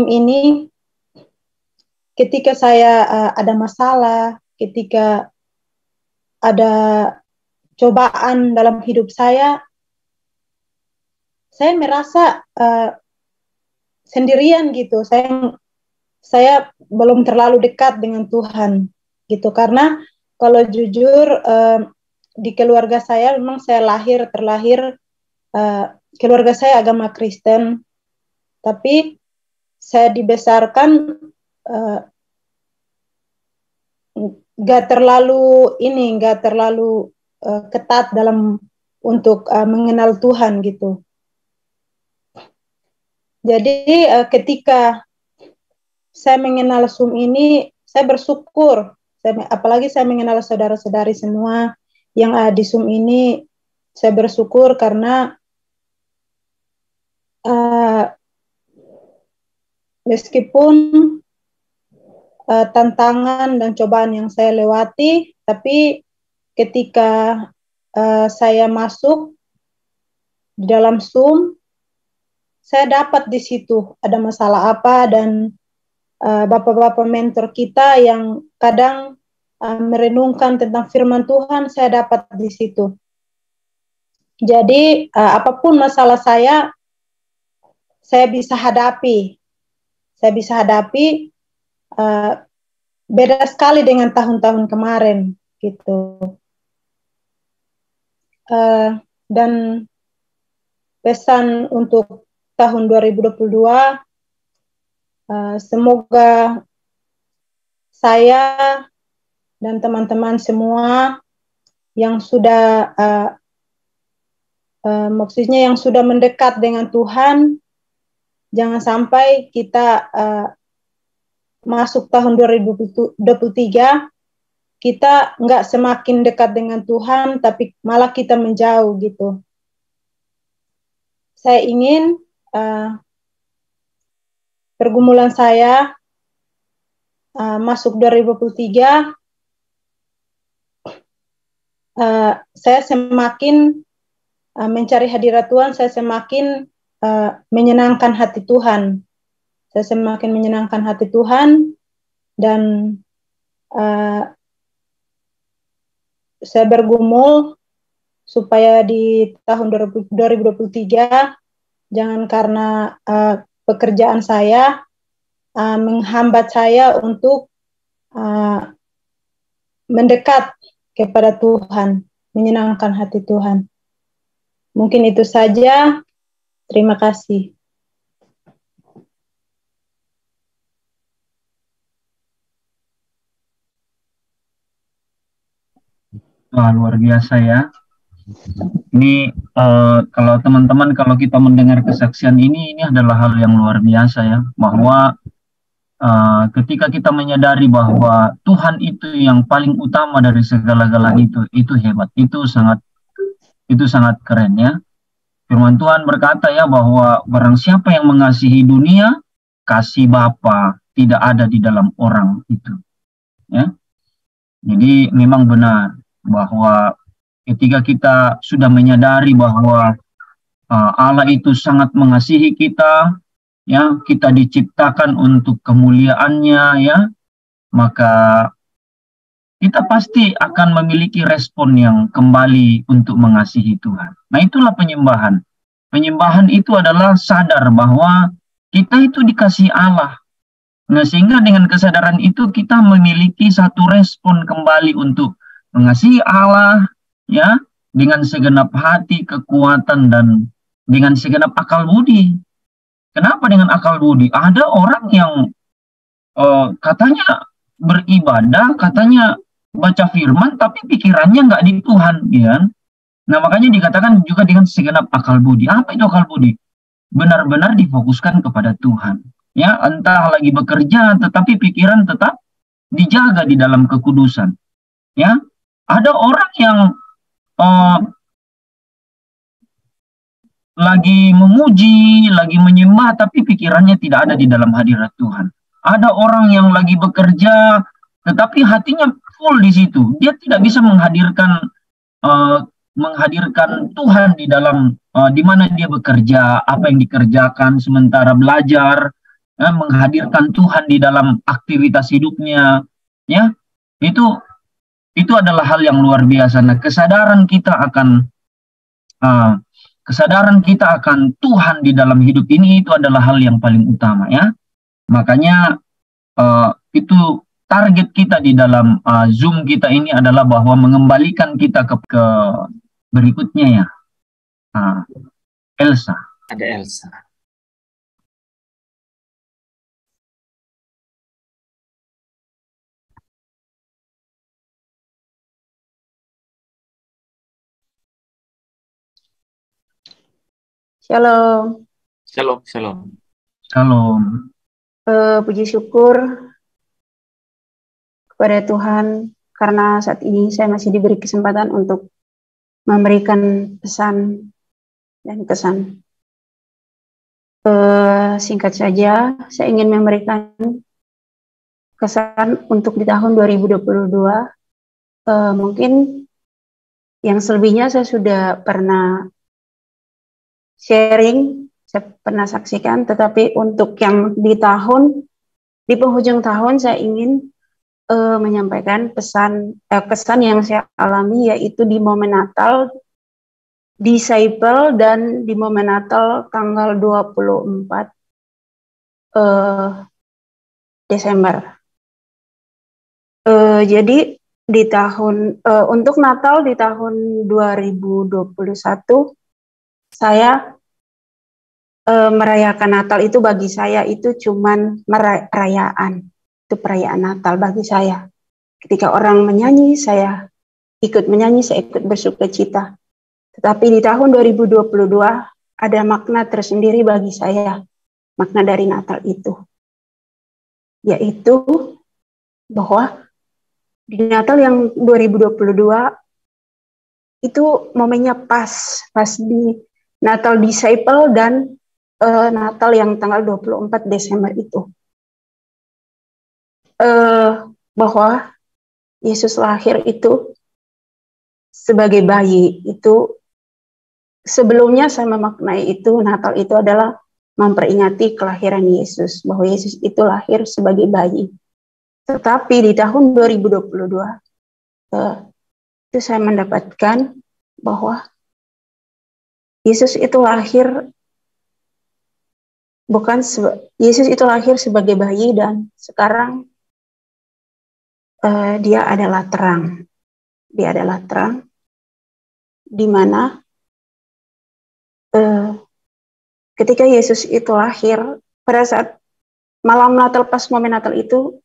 ini, ketika saya ada masalah, ketika ada cobaan dalam hidup saya merasa sendirian gitu. Saya belum terlalu dekat dengan Tuhan gitu, karena kalau jujur di keluarga saya memang saya terlahir keluarga saya agama Kristen, tapi saya dibesarkan gak terlalu ketat dalam untuk mengenal Tuhan gitu. Jadi ketika saya mengenal Zoom ini, saya bersyukur. Apalagi saya mengenal saudara-saudari semua yang ada di Zoom ini, saya bersyukur karena meskipun tantangan dan cobaan yang saya lewati, tapi ketika saya masuk di dalam Zoom, saya dapat di situ ada masalah apa, dan bapak-bapak mentor kita yang kadang merenungkan tentang firman Tuhan, saya dapat di situ. Jadi apapun masalah saya bisa hadapi. Saya bisa hadapi, beda sekali dengan tahun-tahun kemarin gitu. Dan pesan untuk tahun 2022, semoga saya dan teman-teman semua yang sudah maksudnya yang sudah mendekat dengan Tuhan, jangan sampai kita masuk tahun 2023 kita nggak semakin dekat dengan Tuhan, tapi malah kita menjauh gitu. Saya ingin pergumulan saya masuk 2023, saya semakin mencari hadirat Tuhan, saya semakin menyenangkan hati Tuhan. Saya semakin menyenangkan hati Tuhan, dan saya bergumul supaya di tahun 2023 jangan karena pekerjaan saya menghambat saya untuk mendekat kepada Tuhan, menyenangkan hati Tuhan. Mungkin itu saja. Terima kasih. Wah, luar biasa ya. Ini kalau teman-teman, kalau kita mendengar kesaksian ini adalah hal yang luar biasa ya, bahwa ketika kita menyadari bahwa Tuhan itu yang paling utama dari segala-galanya, itu hebat, itu sangat keren ya. Firman Tuhan berkata ya bahwa barang siapa yang mengasihi dunia, kasih Bapa tidak ada di dalam orang itu. Ya, jadi memang benar bahwa ketika kita sudah menyadari bahwa Allah itu sangat mengasihi kita, ya, kita diciptakan untuk kemuliaannya, ya, maka kita pasti akan memiliki respon yang kembali untuk mengasihi Tuhan. Nah, itulah penyembahan. Penyembahan itu adalah sadar bahwa kita itu dikasihi Allah. Nah, sehingga dengan kesadaran itu kita memiliki satu respon kembali untuk mengasihi Allah, ya, dengan segenap hati, kekuatan, dan dengan segenap akal budi. Kenapa dengan akal budi? Ada orang yang katanya beribadah, katanya baca firman, tapi pikirannya nggak di Tuhan, ya. Nah, makanya dikatakan juga dengan segenap akal budi. Apa itu akal budi? Benar-benar difokuskan kepada Tuhan. Ya, entah lagi bekerja, tetapi pikiran tetap dijaga di dalam kekudusan. Ya, ada orang yang lagi memuji, lagi menyembah, tapi pikirannya tidak ada di dalam hadirat Tuhan. Ada orang yang lagi bekerja, tetapi hatinya full di situ. Dia tidak bisa menghadirkan Tuhan di dalam di mana dia bekerja, apa yang dikerjakan, sementara belajar, menghadirkan Tuhan di dalam aktivitas hidupnya, ya. Itu adalah hal yang luar biasa. Nah, kesadaran kita akan Tuhan di dalam hidup ini, itu adalah hal yang paling utama, ya. Makanya itu target kita di dalam Zoom kita ini adalah bahwa mengembalikan kita ke berikutnya, ya. Elsa. Ada Elsa. Shalom. Shalom, shalom. Shalom. Puji syukur kepada Tuhan karena saat ini saya masih diberi kesempatan untuk memberikan pesan dan kesan. Singkat saja, saya ingin memberikan kesan untuk di tahun 2022. Mungkin yang selebihnya saya sudah pernah sharing, saya pernah saksikan, tetapi untuk yang di penghujung tahun saya ingin menyampaikan kesan yang saya alami, yaitu di momen Natal, disciple, dan di momen Natal tanggal 24 Desember. Jadi di untuk Natal di tahun 2021 saya merayakan Natal itu bagi saya itu cuman perayaan. Itu perayaan Natal bagi saya. Ketika orang menyanyi, saya ikut menyanyi, saya ikut bersukacita. Tetapi di tahun 2022 ada makna tersendiri bagi saya, makna dari Natal itu. Yaitu bahwa di Natal yang 2022 itu momennya pas di Natal Disciple dan Natal yang tanggal 24 Desember itu. Bahwa Yesus lahir itu sebagai bayi. Itu sebelumnya saya memaknai itu Natal itu adalah memperingati kelahiran Yesus, bahwa Yesus itu lahir sebagai bayi. Tetapi di tahun 2022 itu saya mendapatkan bahwa Yesus itu lahir sebagai bayi, dan sekarang dia adalah terang. Dia adalah terang di mana ketika Yesus itu lahir, pada saat malam Natal, pas momen Natal itu,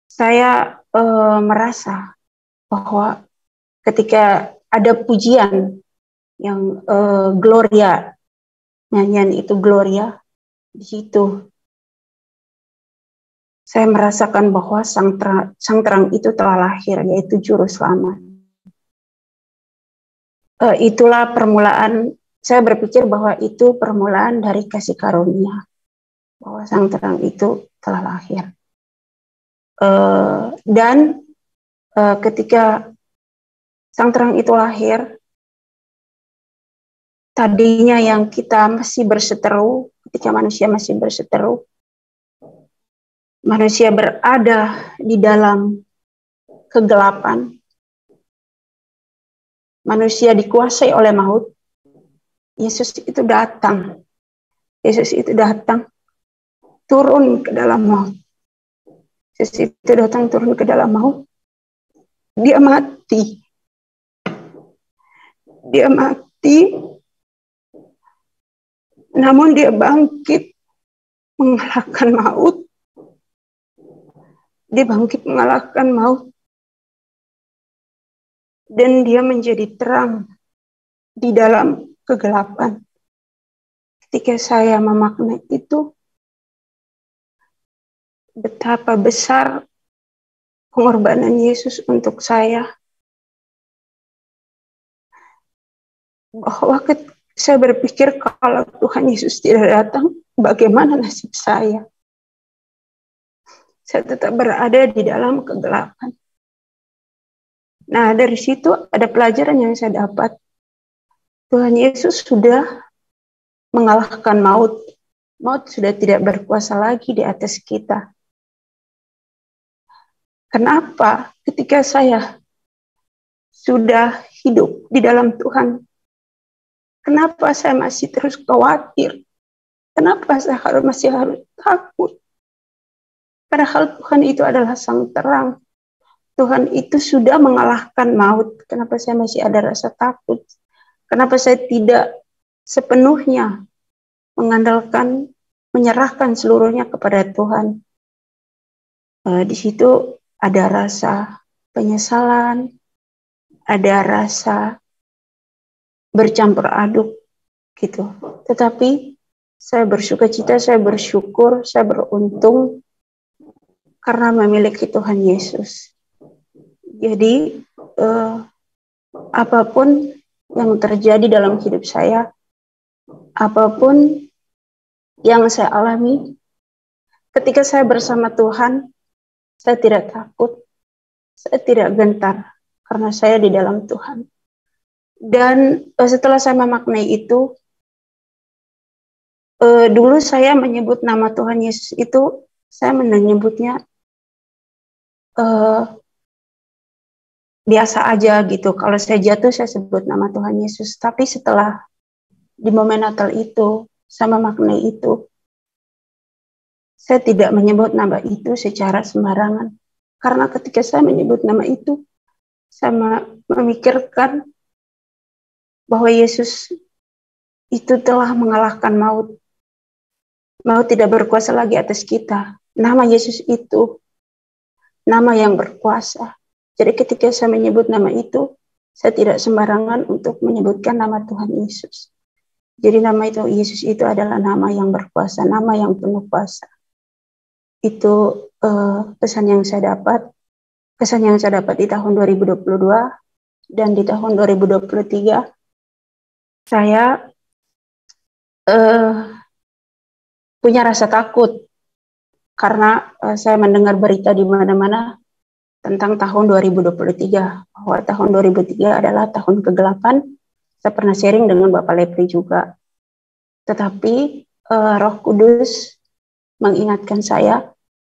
saya merasa bahwa ketika ada pujian yang Gloria, nyanyian itu Gloria, di situ saya merasakan bahwa sang terang itu telah lahir, yaitu Juru Selamat. Itulah permulaan, saya berpikir bahwa itu permulaan dari kasih karunia, bahwa sang terang itu telah lahir. Dan ketika sang terang itu lahir, tadinya yang kita masih berseteru, ketika manusia masih berseteru, manusia berada di dalam kegelapan, manusia dikuasai oleh maut, Yesus itu datang. Yesus itu datang turun ke dalam maut. Yesus itu datang turun ke dalam maut. Dia mati. Dia mati. Namun dia bangkit mengalahkan maut. Dia bangkit mengalahkan maut. Dan dia menjadi terang di dalam kegelapan. Ketika saya memaknai itu, betapa besar pengorbanan Yesus untuk saya. Bahwa saya berpikir kalau Tuhan Yesus tidak datang, bagaimana nasib saya? Saya tetap berada di dalam kegelapan. Nah, dari situ ada pelajaran yang saya dapat. Tuhan Yesus sudah mengalahkan maut. Maut sudah tidak berkuasa lagi di atas kita. Kenapa? Ketika saya sudah hidup di dalam Tuhan, kenapa saya masih terus khawatir? Kenapa saya masih harus takut? Padahal Tuhan itu adalah sang terang. Tuhan itu sudah mengalahkan maut. Kenapa saya masih ada rasa takut? Kenapa saya tidak sepenuhnya mengandalkan, menyerahkan seluruhnya kepada Tuhan? Di situ ada rasa penyesalan, ada rasa bercampur aduk gitu. Tetapi saya bersukacita, saya bersyukur, saya beruntung karena memiliki Tuhan Yesus. Jadi apapun yang terjadi dalam hidup saya, apapun yang saya alami, ketika saya bersama Tuhan, saya tidak takut, saya tidak gentar, karena saya di dalam Tuhan. Dan setelah saya memaknai itu, dulu saya menyebut nama Tuhan Yesus itu, saya menyebutnya biasa aja gitu. Kalau saya jatuh, saya sebut nama Tuhan Yesus. Tapi setelah di momen Natal itu, saya memaknai itu, saya tidak menyebut nama itu secara sembarangan. Karena ketika saya menyebut nama itu, saya memikirkan bahwa Yesus itu telah mengalahkan maut. Maut tidak berkuasa lagi atas kita. Nama Yesus itu nama yang berkuasa. Jadi ketika saya menyebut nama itu, saya tidak sembarangan untuk menyebutkan nama Tuhan Yesus. Jadi nama itu Yesus itu adalah nama yang berkuasa, nama yang penuh kuasa. Itu pesan yang saya dapat. Pesan yang saya dapat di tahun 2022 dan di tahun 2023 saya punya rasa takut karena saya mendengar berita di mana-mana tentang tahun 2023, bahwa tahun 2003 adalah tahun kegelapan. Saya pernah sharing dengan Bapak Lepri juga. Tetapi Roh Kudus mengingatkan saya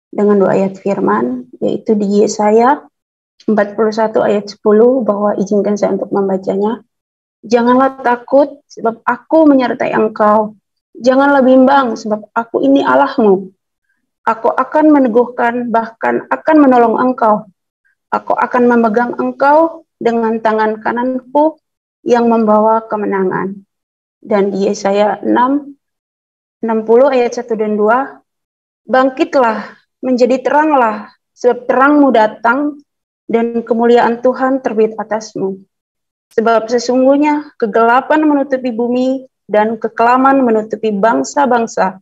dengan 2 ayat firman, yaitu di Yesaya 41 ayat 10, bahwa izinkan saya untuk membacanya. Janganlah takut, sebab aku menyertai engkau. Janganlah bimbang, sebab aku ini Allahmu. Aku akan meneguhkan, bahkan akan menolong engkau. Aku akan memegang engkau dengan tangan kananku yang membawa kemenangan. Dan di Yesaya 60 ayat 1 dan 2, bangkitlah, menjadi teranglah, sebab terangmu datang dan kemuliaan Tuhan terbit atasmu. Sebab sesungguhnya kegelapan menutupi bumi dan kekelaman menutupi bangsa-bangsa.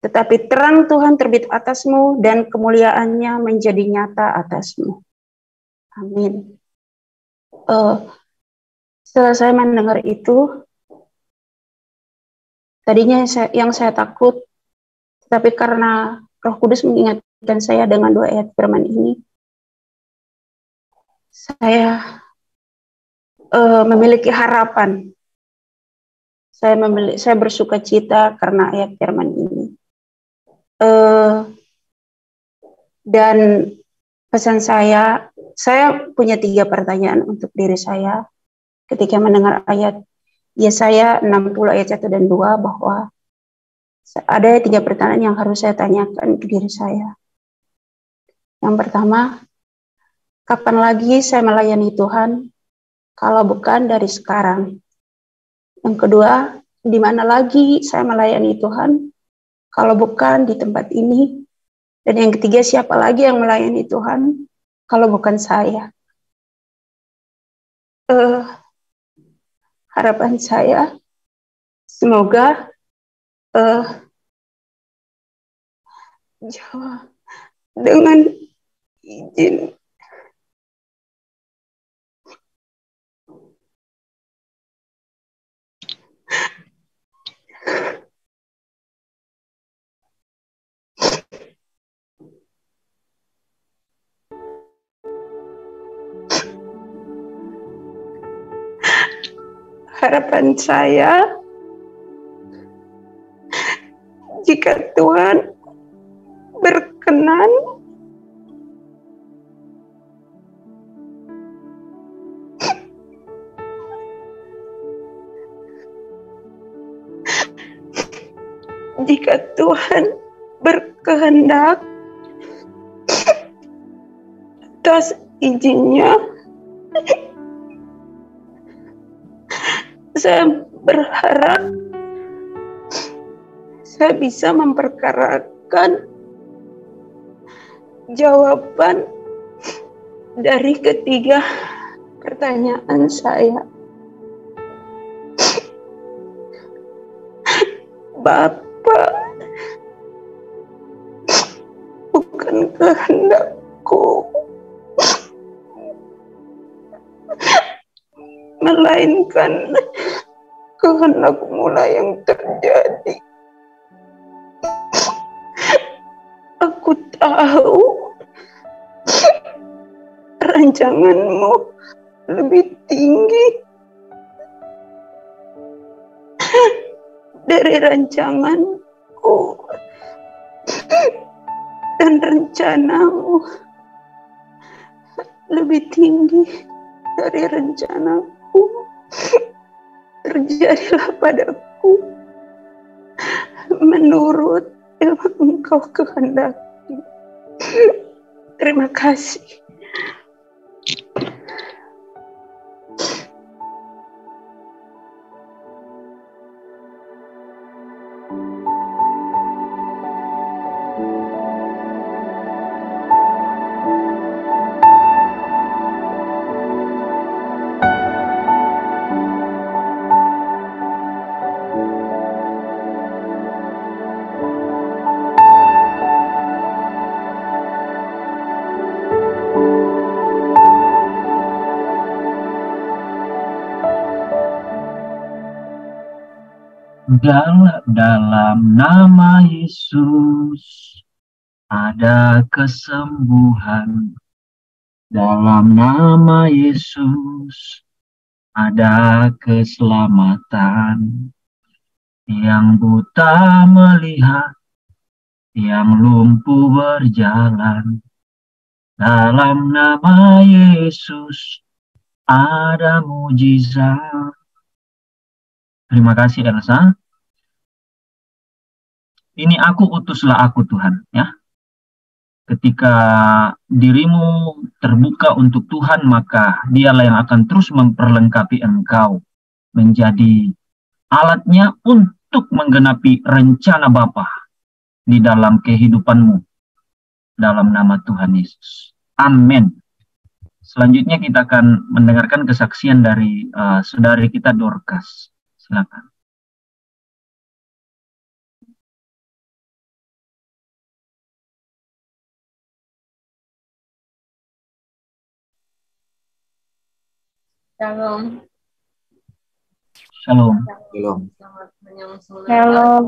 Tetapi terang Tuhan terbit atasmu dan kemuliaannya menjadi nyata atasmu. Amin. Setelah saya mendengar itu, tadinya yang saya takut, tapi karena Roh Kudus mengingatkan saya dengan 2 ayat firman ini, saya memiliki harapan. Saya bersuka cita karena ayat firman ini. Dan pesan saya punya 3 pertanyaan untuk diri saya ketika mendengar ayat Yesaya 60 ayat 1 dan 2, bahwa ada 3 pertanyaan yang harus saya tanyakan ke diri saya. Yang pertama, kapan lagi saya melayani Tuhan kalau bukan dari sekarang? Yang kedua, di mana lagi saya melayani Tuhan kalau bukan di tempat ini? Dan yang ketiga, siapa lagi yang melayani Tuhan kalau bukan saya? Harapan saya, semoga jawab dengan izin. Harapan saya, jika Tuhan berkenan, jika Tuhan berkehendak atas izinnya, saya berharap saya bisa memperkarakan jawaban dari ketiga pertanyaan saya. Bapa, bukan kehendakku, melainkan kehendak-Mu lah yang terjadi. Aku tahu rancangan-Mu lebih tinggi dari rancanganku, dan rencana-Mu lebih tinggi dari rencanaku. Terjadilah padaku menurut yang Engkau kehendaki. Terima kasih. Dalam nama Yesus ada kesembuhan. Dalam nama Yesus ada keselamatan. Yang buta melihat, yang lumpuh berjalan. Dalam nama Yesus ada mujizat. Terima kasih Elsa. Ini aku, utuslah aku Tuhan, ya. Ketika dirimu terbuka untuk Tuhan, maka Dialah yang akan terus memperlengkapi engkau menjadi alatnya untuk menggenapi rencana Bapa di dalam kehidupanmu, dalam nama Tuhan Yesus. Amin. Selanjutnya kita akan mendengarkan kesaksian dari saudari kita Dorcas. Silakan. Shalom. Shalom. Shalom. Selamat menyongsong Shalom.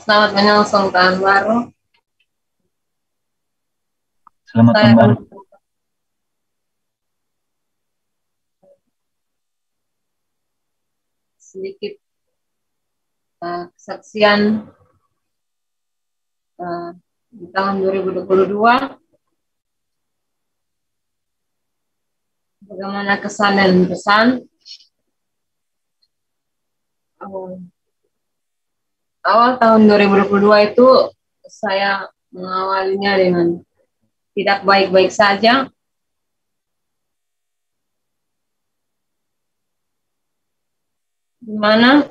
Selamat menyongsong tahun baru. Selamat tahun baru. Sedikit kesaksian di tahun 2022. Bagaimana kesan dan pesan. Awal tahun 2022 itu saya mengawalinya dengan tidak baik-baik saja. Di mana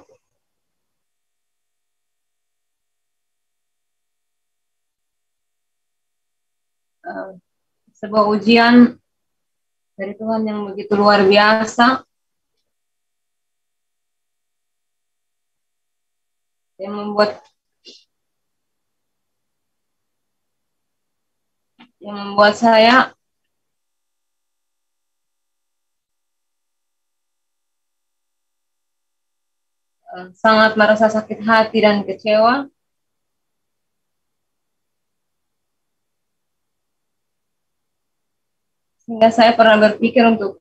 sebuah ujian dari Tuhan yang begitu luar biasa, yang membuat saya sangat merasa sakit hati dan kecewa. Sehingga saya pernah berpikir untuk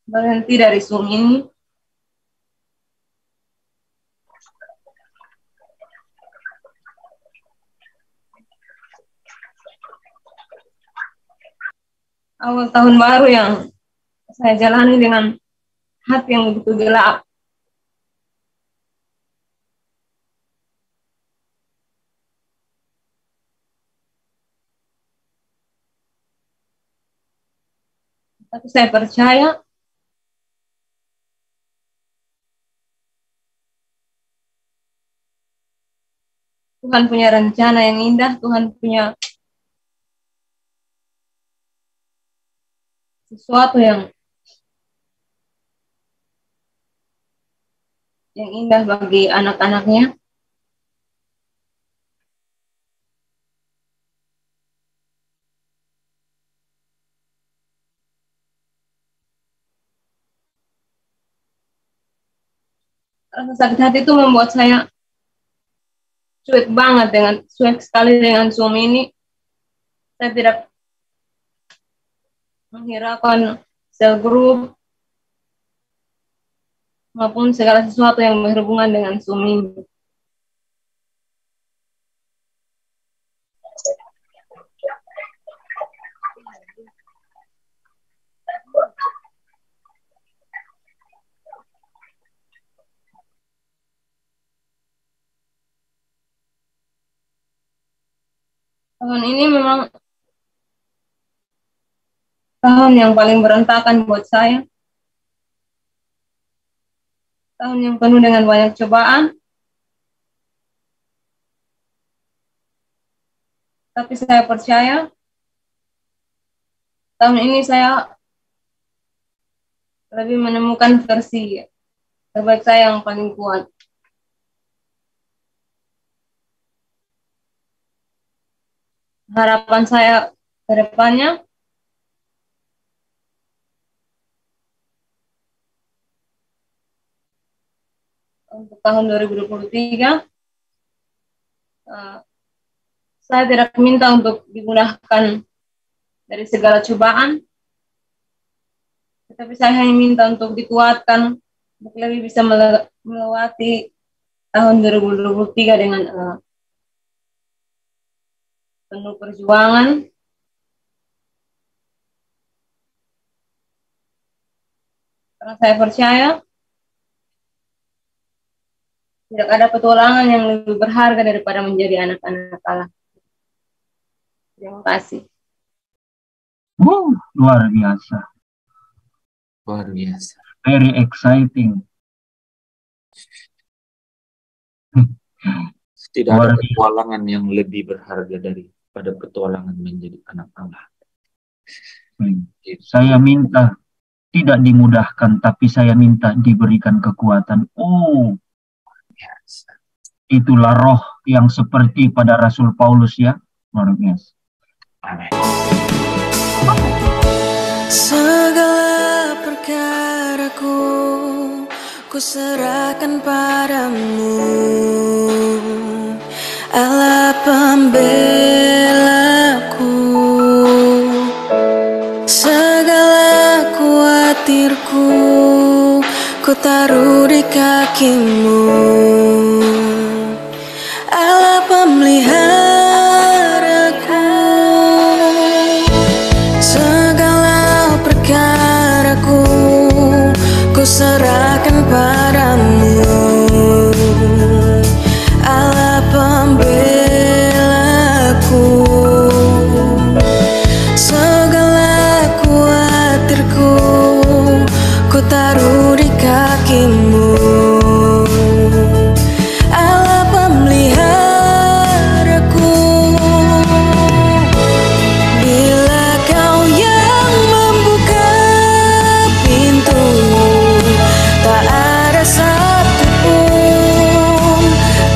berhenti dari Zoom ini. Awal tahun baru yang saya jalani dengan hati yang begitu gelap. Tapi saya percaya Tuhan punya rencana yang indah, Tuhan punya sesuatu yang yang indah bagi anak-anaknya. Rasa sakit hati itu membuat saya cuek sekali dengan suami ini. Saya tidak menghiraukan sel grup maupun segala sesuatu yang berhubungan dengan suami ini. Tahun ini memang tahun yang paling berantakan buat saya. Tahun yang penuh dengan banyak cobaan. Tapi saya percaya tahun ini saya lebih menemukan versi terbaik saya yang paling kuat. Harapan saya ke depannya untuk tahun 2023, saya tidak minta untuk dimudahkan dari segala cobaan, tetapi saya hanya minta untuk dikuatkan untuk lebih bisa melewati tahun 2023 dengan penuh perjuangan. Karena saya percaya tidak ada petualangan yang lebih berharga daripada menjadi anak-anak Allah. Terima kasih. Luar biasa. Luar biasa. Very exciting. Tidak ada petualangan yang lebih berharga daripada petualangan menjadi anak Allah. Saya minta tidak dimudahkan, tapi saya minta diberikan kekuatan. Itulah roh yang seperti pada Rasul Paulus ya. Luar biasa. Amin. Segala perkaraku ku serahkan padamu, Allah pembelaku. Segala khawatirku ku taruh di kakimu, Allah pemeliharaku. Segala perkaraku ku serahkan padamu, Allah pembelaku. Segala khawatirku ku taruh di kakimu, Allah pemeliharaku. Bila kau yang membuka pintu, tak ada satupun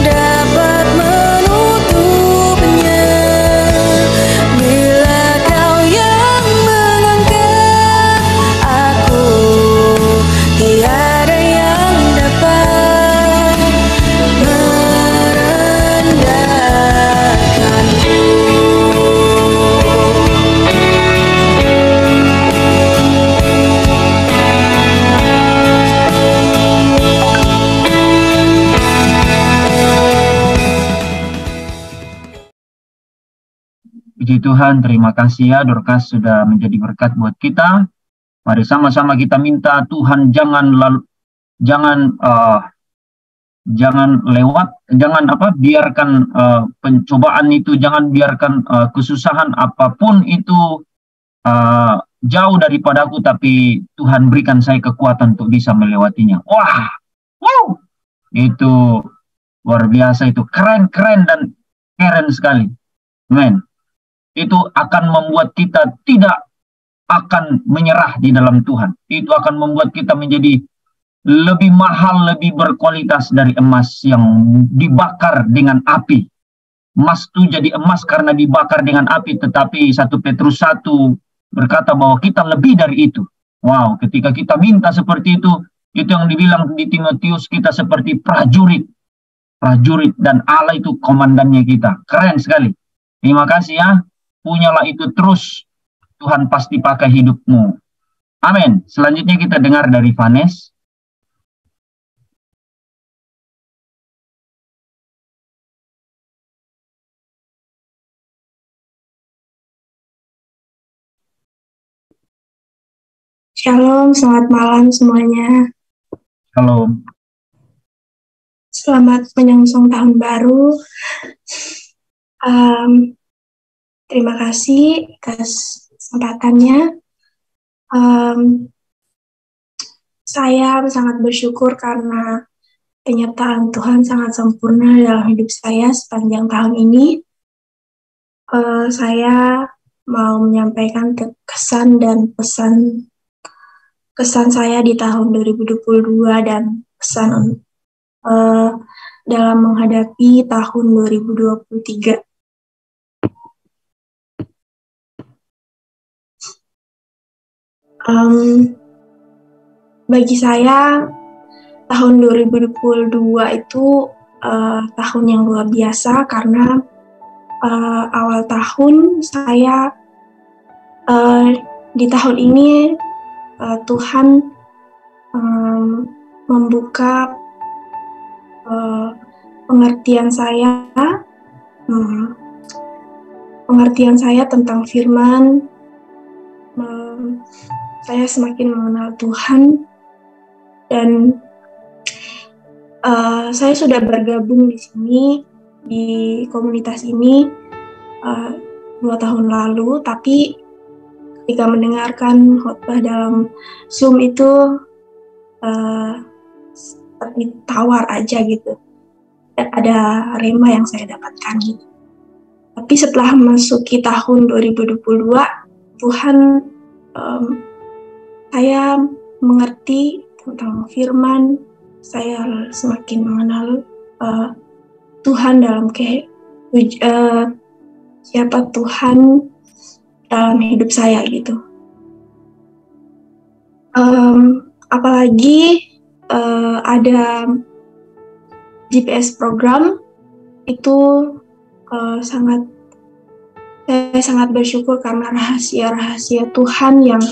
dapat menutupnya. Bila kau yang mengangkat aku, tiada yang dapat merendahkanku. Puji Tuhan, terima kasih ya Dorcas sudah menjadi berkat buat kita. Mari sama-sama kita minta Tuhan jangan biarkan pencobaan itu, jangan biarkan kesusahan apapun itu jauh daripada aku, tapi Tuhan berikan saya kekuatan untuk bisa melewatinya. Itu luar biasa, itu keren dan keren sekali. Amen. Itu akan membuat kita tidak akan menyerah di dalam Tuhan. Itu akan membuat kita menjadi lebih mahal, lebih berkualitas dari emas yang dibakar dengan api. Emas itu jadi emas karena dibakar dengan api, tetapi 1 Petrus 1 berkata bahwa kita lebih dari itu. Wow, ketika kita minta seperti itu yang dibilang di Timotius, kita seperti prajurit, dan Allah itu komandannya kita. Keren sekali. Terima kasih ya, punyalah itu terus, Tuhan pasti pakai hidupmu. Amin. Selanjutnya kita dengar dari Vanes. Shalom, selamat malam semuanya. Shalom. Selamat menyongsong tahun baru. Terima kasih atas kesempatannya. Saya sangat bersyukur karena penyertaan Tuhan sangat sempurna dalam hidup saya sepanjang tahun ini. Saya mau menyampaikan kesan dan kesan saya di tahun 2022 dan kesan dalam menghadapi tahun 2023. Bagi saya, tahun 2022 itu tahun yang luar biasa karena awal tahun saya di tahun ini Tuhan membuka pengertian saya tentang firman. Saya semakin mengenal Tuhan dan saya sudah bergabung di sini, di komunitas ini 2 tahun lalu, tapi ketika mendengarkan khotbah dalam Zoom itu seperti tawar aja gitu. Ada rema yang saya dapatkan gitu. Tapi setelah memasuki tahun 2022, Tuhan saya mengerti tentang firman, saya semakin mengenal Tuhan dalam siapa Tuhan dalam hidup saya gitu. Apalagi ada GPS program itu saya sangat bersyukur karena rahasia-rahasia Tuhan yang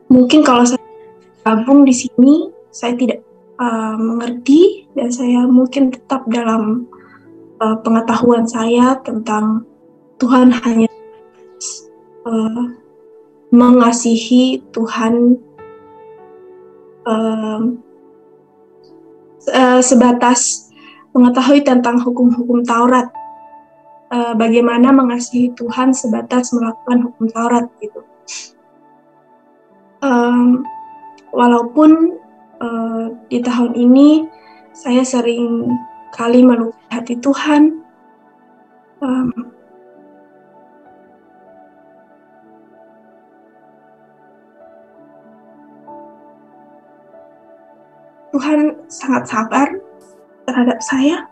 mungkin kalau saya gabung di sini saya tidak mengerti dan saya mungkin tetap dalam pengetahuan saya tentang Tuhan hanya mengasihi Tuhan sebatas mengetahui tentang hukum-hukum Taurat, bagaimana mengasihi Tuhan sebatas melakukan hukum Taurat gitu. Walaupun di tahun ini saya sering kali melukai hati Tuhan, Tuhan sangat sabar terhadap saya.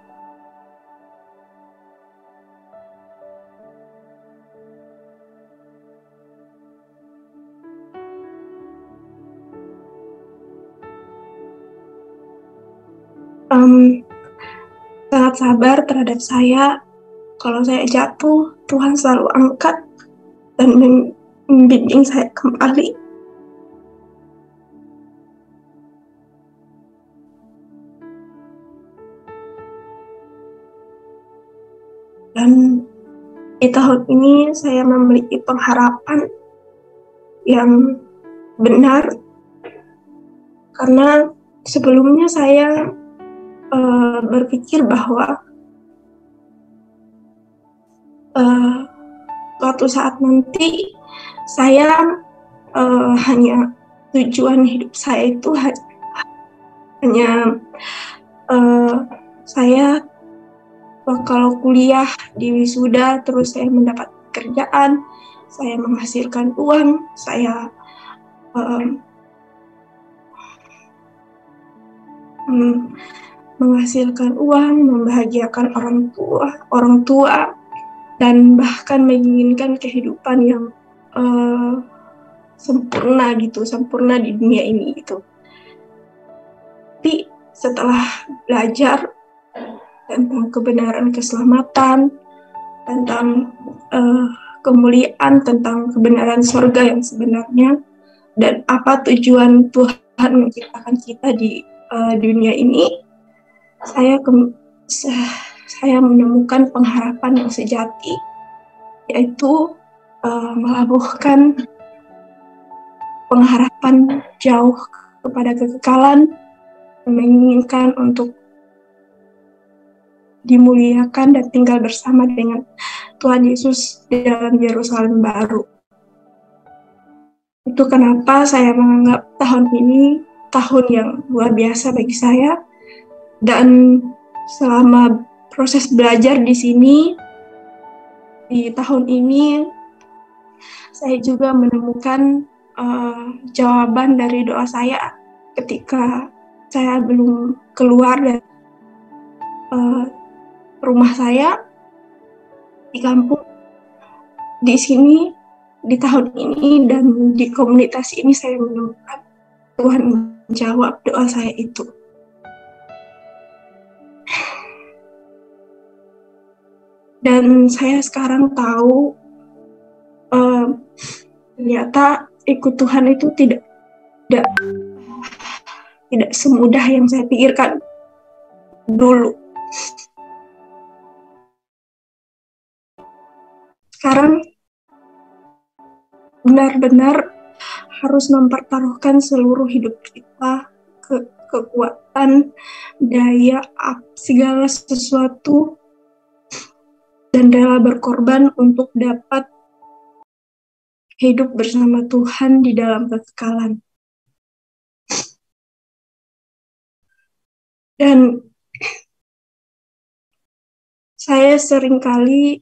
Sangat sabar terhadap saya. Kalau saya jatuh, Tuhan selalu angkat dan membimbing saya kembali. Dan di tahun ini saya memiliki pengharapan yang benar karena sebelumnya saya berpikir bahwa suatu saat nanti saya hanya tujuan hidup saya itu hanya saya kalau kuliah di wisuda terus saya mendapat pekerjaan, saya menghasilkan uang, saya menghasilkan uang, membahagiakan orang tua, dan bahkan menginginkan kehidupan yang sempurna di dunia ini gitu. Tapi setelah belajar tentang kebenaran keselamatan, tentang kemuliaan, tentang kebenaran surga yang sebenarnya, dan apa tujuan Tuhan menciptakan kita di dunia ini, saya menemukan pengharapan yang sejati, yaitu melabuhkan pengharapan jauh kepada kekekalan, menginginkan untuk dimuliakan dan tinggal bersama dengan Tuhan Yesus di dalam Yerusalem baru. Itu kenapa saya menganggap tahun ini tahun yang luar biasa bagi saya, dan selama proses belajar di sini di tahun ini saya juga menemukan jawaban dari doa saya ketika saya belum keluar dari rumah saya di kampung. Di sini di tahun ini dan di komunitas ini saya menemukan Tuhan menjawab doa saya itu. Dan saya sekarang tahu ternyata ikut Tuhan itu tidak semudah yang saya pikirkan dulu. Sekarang benar-benar harus mempertaruhkan seluruh hidup kita, kekuatan, daya, segala sesuatu, dan rela berkorban untuk dapat hidup bersama Tuhan di dalam kekekalan. Dan saya seringkali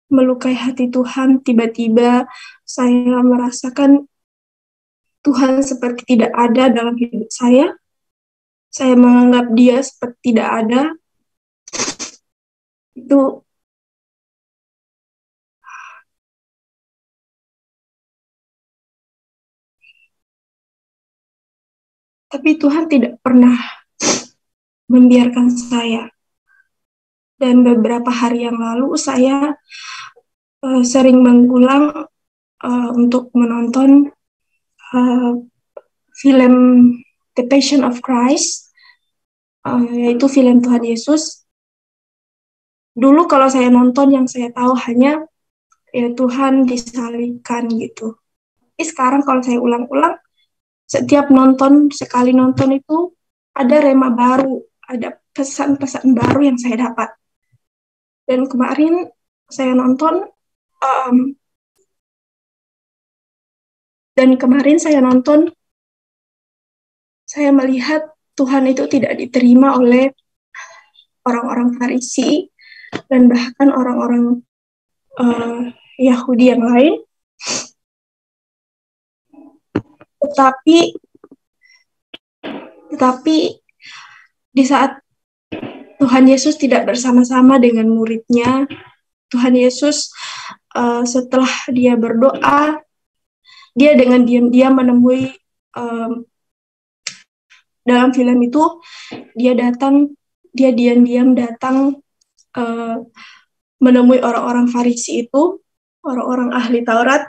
melukai hati Tuhan, tiba-tiba saya merasakan Tuhan seperti tidak ada dalam hidup saya. Saya menganggap Dia seperti tidak ada. Itu tapi Tuhan tidak pernah membiarkan saya. Dan beberapa hari yang lalu saya sering mengulang untuk menonton film The Passion of Christ, yaitu film Tuhan Yesus. Dulu kalau saya nonton yang saya tahu hanya ya Tuhan disalibkan gitu. Tapi sekarang kalau saya ulang-ulang, setiap sekali nonton itu ada rema baru, ada pesan-pesan baru yang saya dapat. Dan kemarin saya nonton, saya melihat Tuhan itu tidak diterima oleh orang-orang Farisi dan bahkan orang-orang Yahudi yang lain. Tetapi di saat Tuhan Yesus tidak bersama-sama dengan muridnya, Tuhan Yesus setelah dia berdoa, dia dengan diam-diam menemui dalam film itu dia diam-diam datang menemui orang-orang Farisi itu, orang-orang ahli Taurat.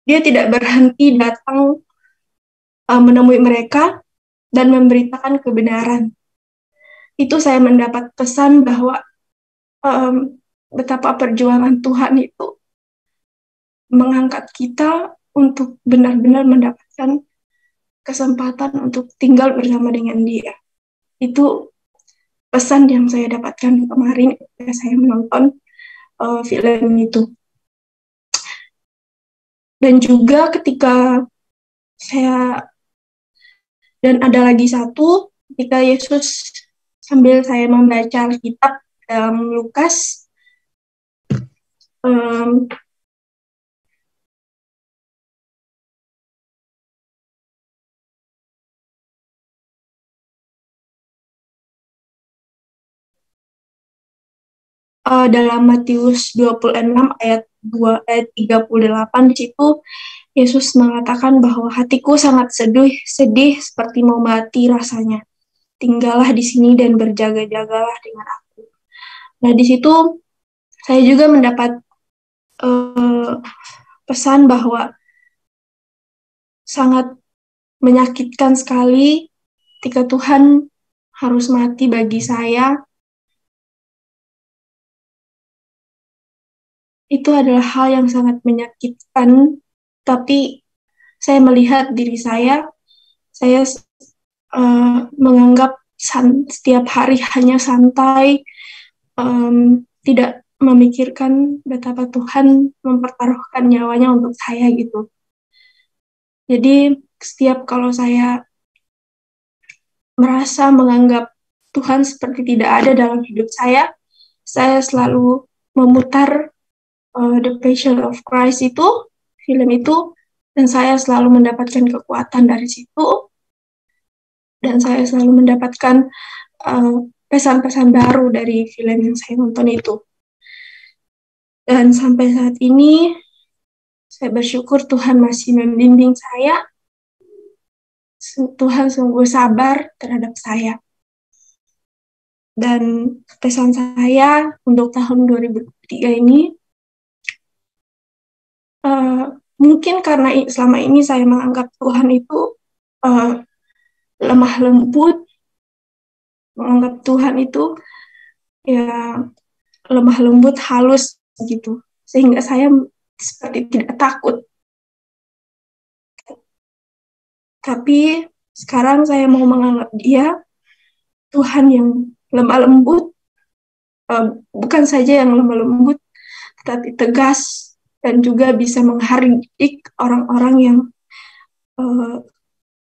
Dia tidak berhenti datang menemui mereka dan memberitakan kebenaran. Itu saya mendapat pesan bahwa betapa perjuangan Tuhan itu mengangkat kita untuk benar-benar mendapatkan kesempatan untuk tinggal bersama dengan Dia. Itu pesan yang saya dapatkan kemarin ketika saya menonton film itu. Dan juga ketika dan ada lagi satu, ketika Yesus sambil saya membaca Alkitab dalam Lukas, dalam Matius 26 ayat 38 di situ Yesus mengatakan bahwa hatiku sangat sedih seperti mau mati rasanya. Tinggallah di sini dan berjaga-jagalah dengan aku. Nah, di situ saya juga mendapat pesan bahwa sangat menyakitkan sekali ketika Tuhan harus mati bagi saya. Itu adalah hal yang sangat menyakitkan, tapi saya melihat diri saya menganggap setiap hari hanya santai, tidak memikirkan betapa Tuhan mempertaruhkan nyawanya untuk saya gitu. Jadi setiap kalau saya merasa menganggap Tuhan seperti tidak ada dalam hidup saya selalu memutar The Passion of Christ itu, film itu, dan saya selalu mendapatkan kekuatan dari situ, dan saya selalu mendapatkan pesan-pesan baru dari film yang saya nonton itu. Dan sampai saat ini, saya bersyukur Tuhan masih membimbing saya. Tuhan sungguh sabar terhadap saya. Dan pesan saya untuk tahun 2023 ini, mungkin karena selama ini saya menganggap Tuhan itu lemah lembut, menganggap Tuhan itu ya lemah lembut, halus gitu, sehingga saya seperti tidak takut. Tapi sekarang saya mau menganggap Dia Tuhan yang lemah lembut, bukan saja yang lemah lembut, tetapi tegas, dan juga bisa menghardik orang-orang yang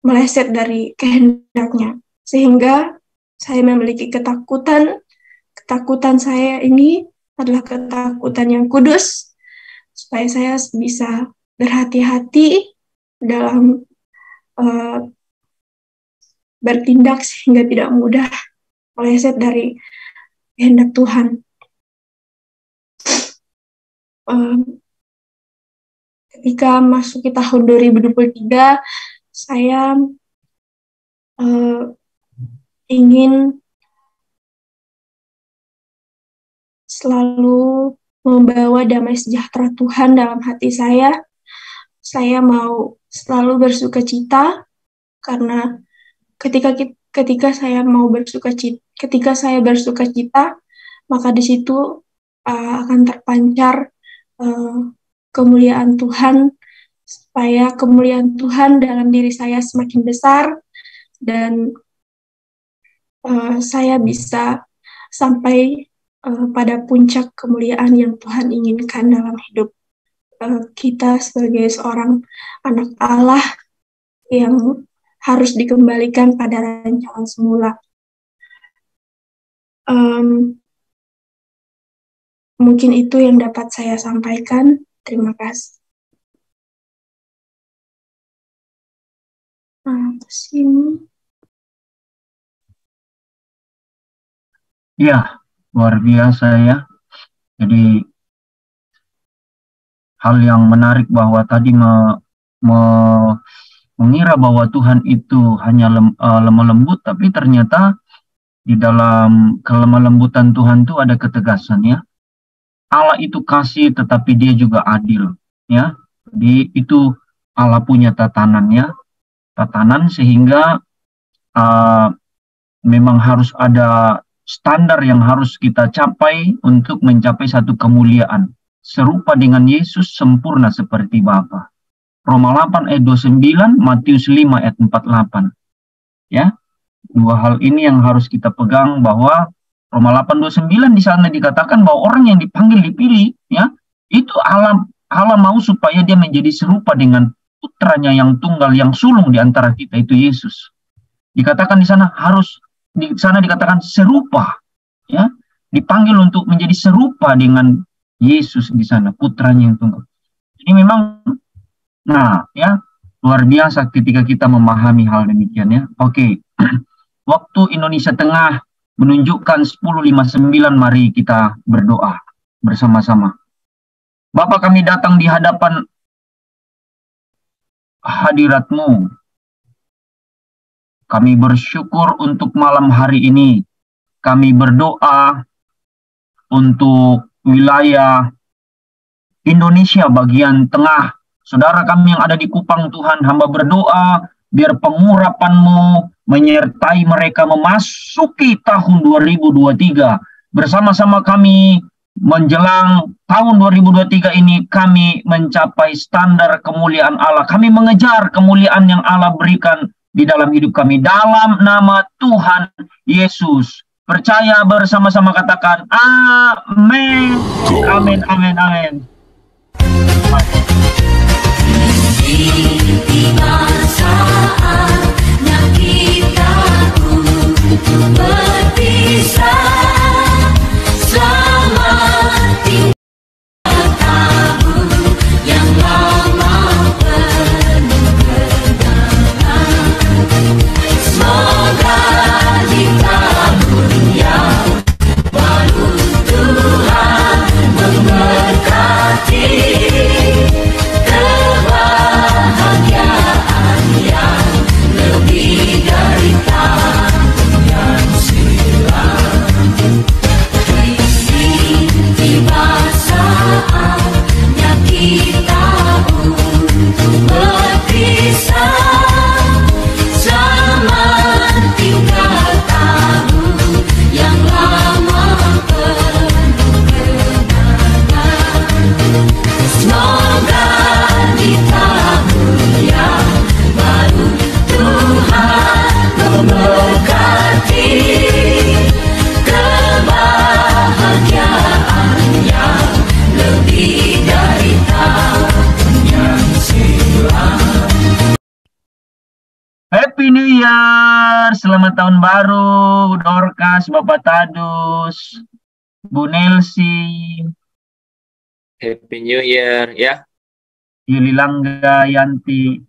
meleset dari kehendaknya. Sehingga saya memiliki ketakutan. Ketakutan saya ini adalah ketakutan yang kudus, supaya saya bisa berhati-hati dalam bertindak sehingga tidak mudah meleset dari kehendak Tuhan. Ketika masuk ke tahun 2023, saya ingin selalu membawa damai sejahtera Tuhan dalam hati saya. Saya mau selalu bersukacita, karena ketika saya bersukacita, maka di situ akan terpancar kemuliaan Tuhan, supaya kemuliaan Tuhan dalam diri saya semakin besar, dan saya bisa sampai pada puncak kemuliaan yang Tuhan inginkan dalam hidup kita sebagai seorang anak Allah yang harus dikembalikan pada rancangan semula. Mungkin itu yang dapat saya sampaikan. Terima kasih. Sini. Ya, luar biasa ya. Jadi hal yang menarik bahwa tadi mengira bahwa Tuhan itu hanya lemah lembut, tapi ternyata di dalam kelemah lembutan Tuhan itu ada ketegasan ya. Allah itu kasih, tetapi Dia juga adil ya. Itu Allah punya tatanan sehingga memang harus ada standar yang harus kita capai untuk mencapai satu kemuliaan serupa dengan Yesus, sempurna seperti Bapa. Roma 8 ayat 29, Matius 5 ayat 48. Ya. Dua hal ini yang harus kita pegang, bahwa Roma 8:29 di sana dikatakan bahwa orang yang dipanggil dipilih ya, itu Allah mau supaya dia menjadi serupa dengan putranya yang tunggal yang sulung di antara kita, itu Yesus. Dikatakan di sana dikatakan serupa ya, dipanggil untuk menjadi serupa dengan Yesus di sana, putranya yang tunggal. Ini memang luar biasa ketika kita memahami hal demikian ya. Oke. Waktu Indonesia Tengah menunjukkan 10:59. Mari kita berdoa bersama-sama. Bapa, kami datang di hadapan hadirat-Mu. Kami bersyukur untuk malam hari ini. Kami berdoa untuk wilayah Indonesia bagian tengah. Saudara kami yang ada di Kupang, Tuhan, hamba berdoa biar pengurapan-Mu menyertai mereka memasuki tahun 2023. Bersama-sama kami menjelang tahun 2023 ini, kami mencapai standar kemuliaan Allah. Kami mengejar kemuliaan yang Allah berikan di dalam hidup kami. Dalam nama Tuhan Yesus. Percaya bersama-sama, katakan amin. Amin, amin, amin. Tiba saatnya kita untuk berpisah. Selamat tinggal tahun yang lama penuh kenangan. Semoga di tahun yang baru Tuhan memberkati. Kebahagiaan yang lebih dari tahun yang silam. Tiba saatnya kita untuk berpisah. Selamat tinggal tahun yang lama penuh kenangan. Semoga di tahun yang baru Tuhan memberkati. Kebahagiaan yang lebih dari tahun yang silam. Happy New Year, selamat tahun baru, Dorcas, Bapak Tadus, Bu Nelsi, Happy New Year ya. Yuli Langga, Yanti.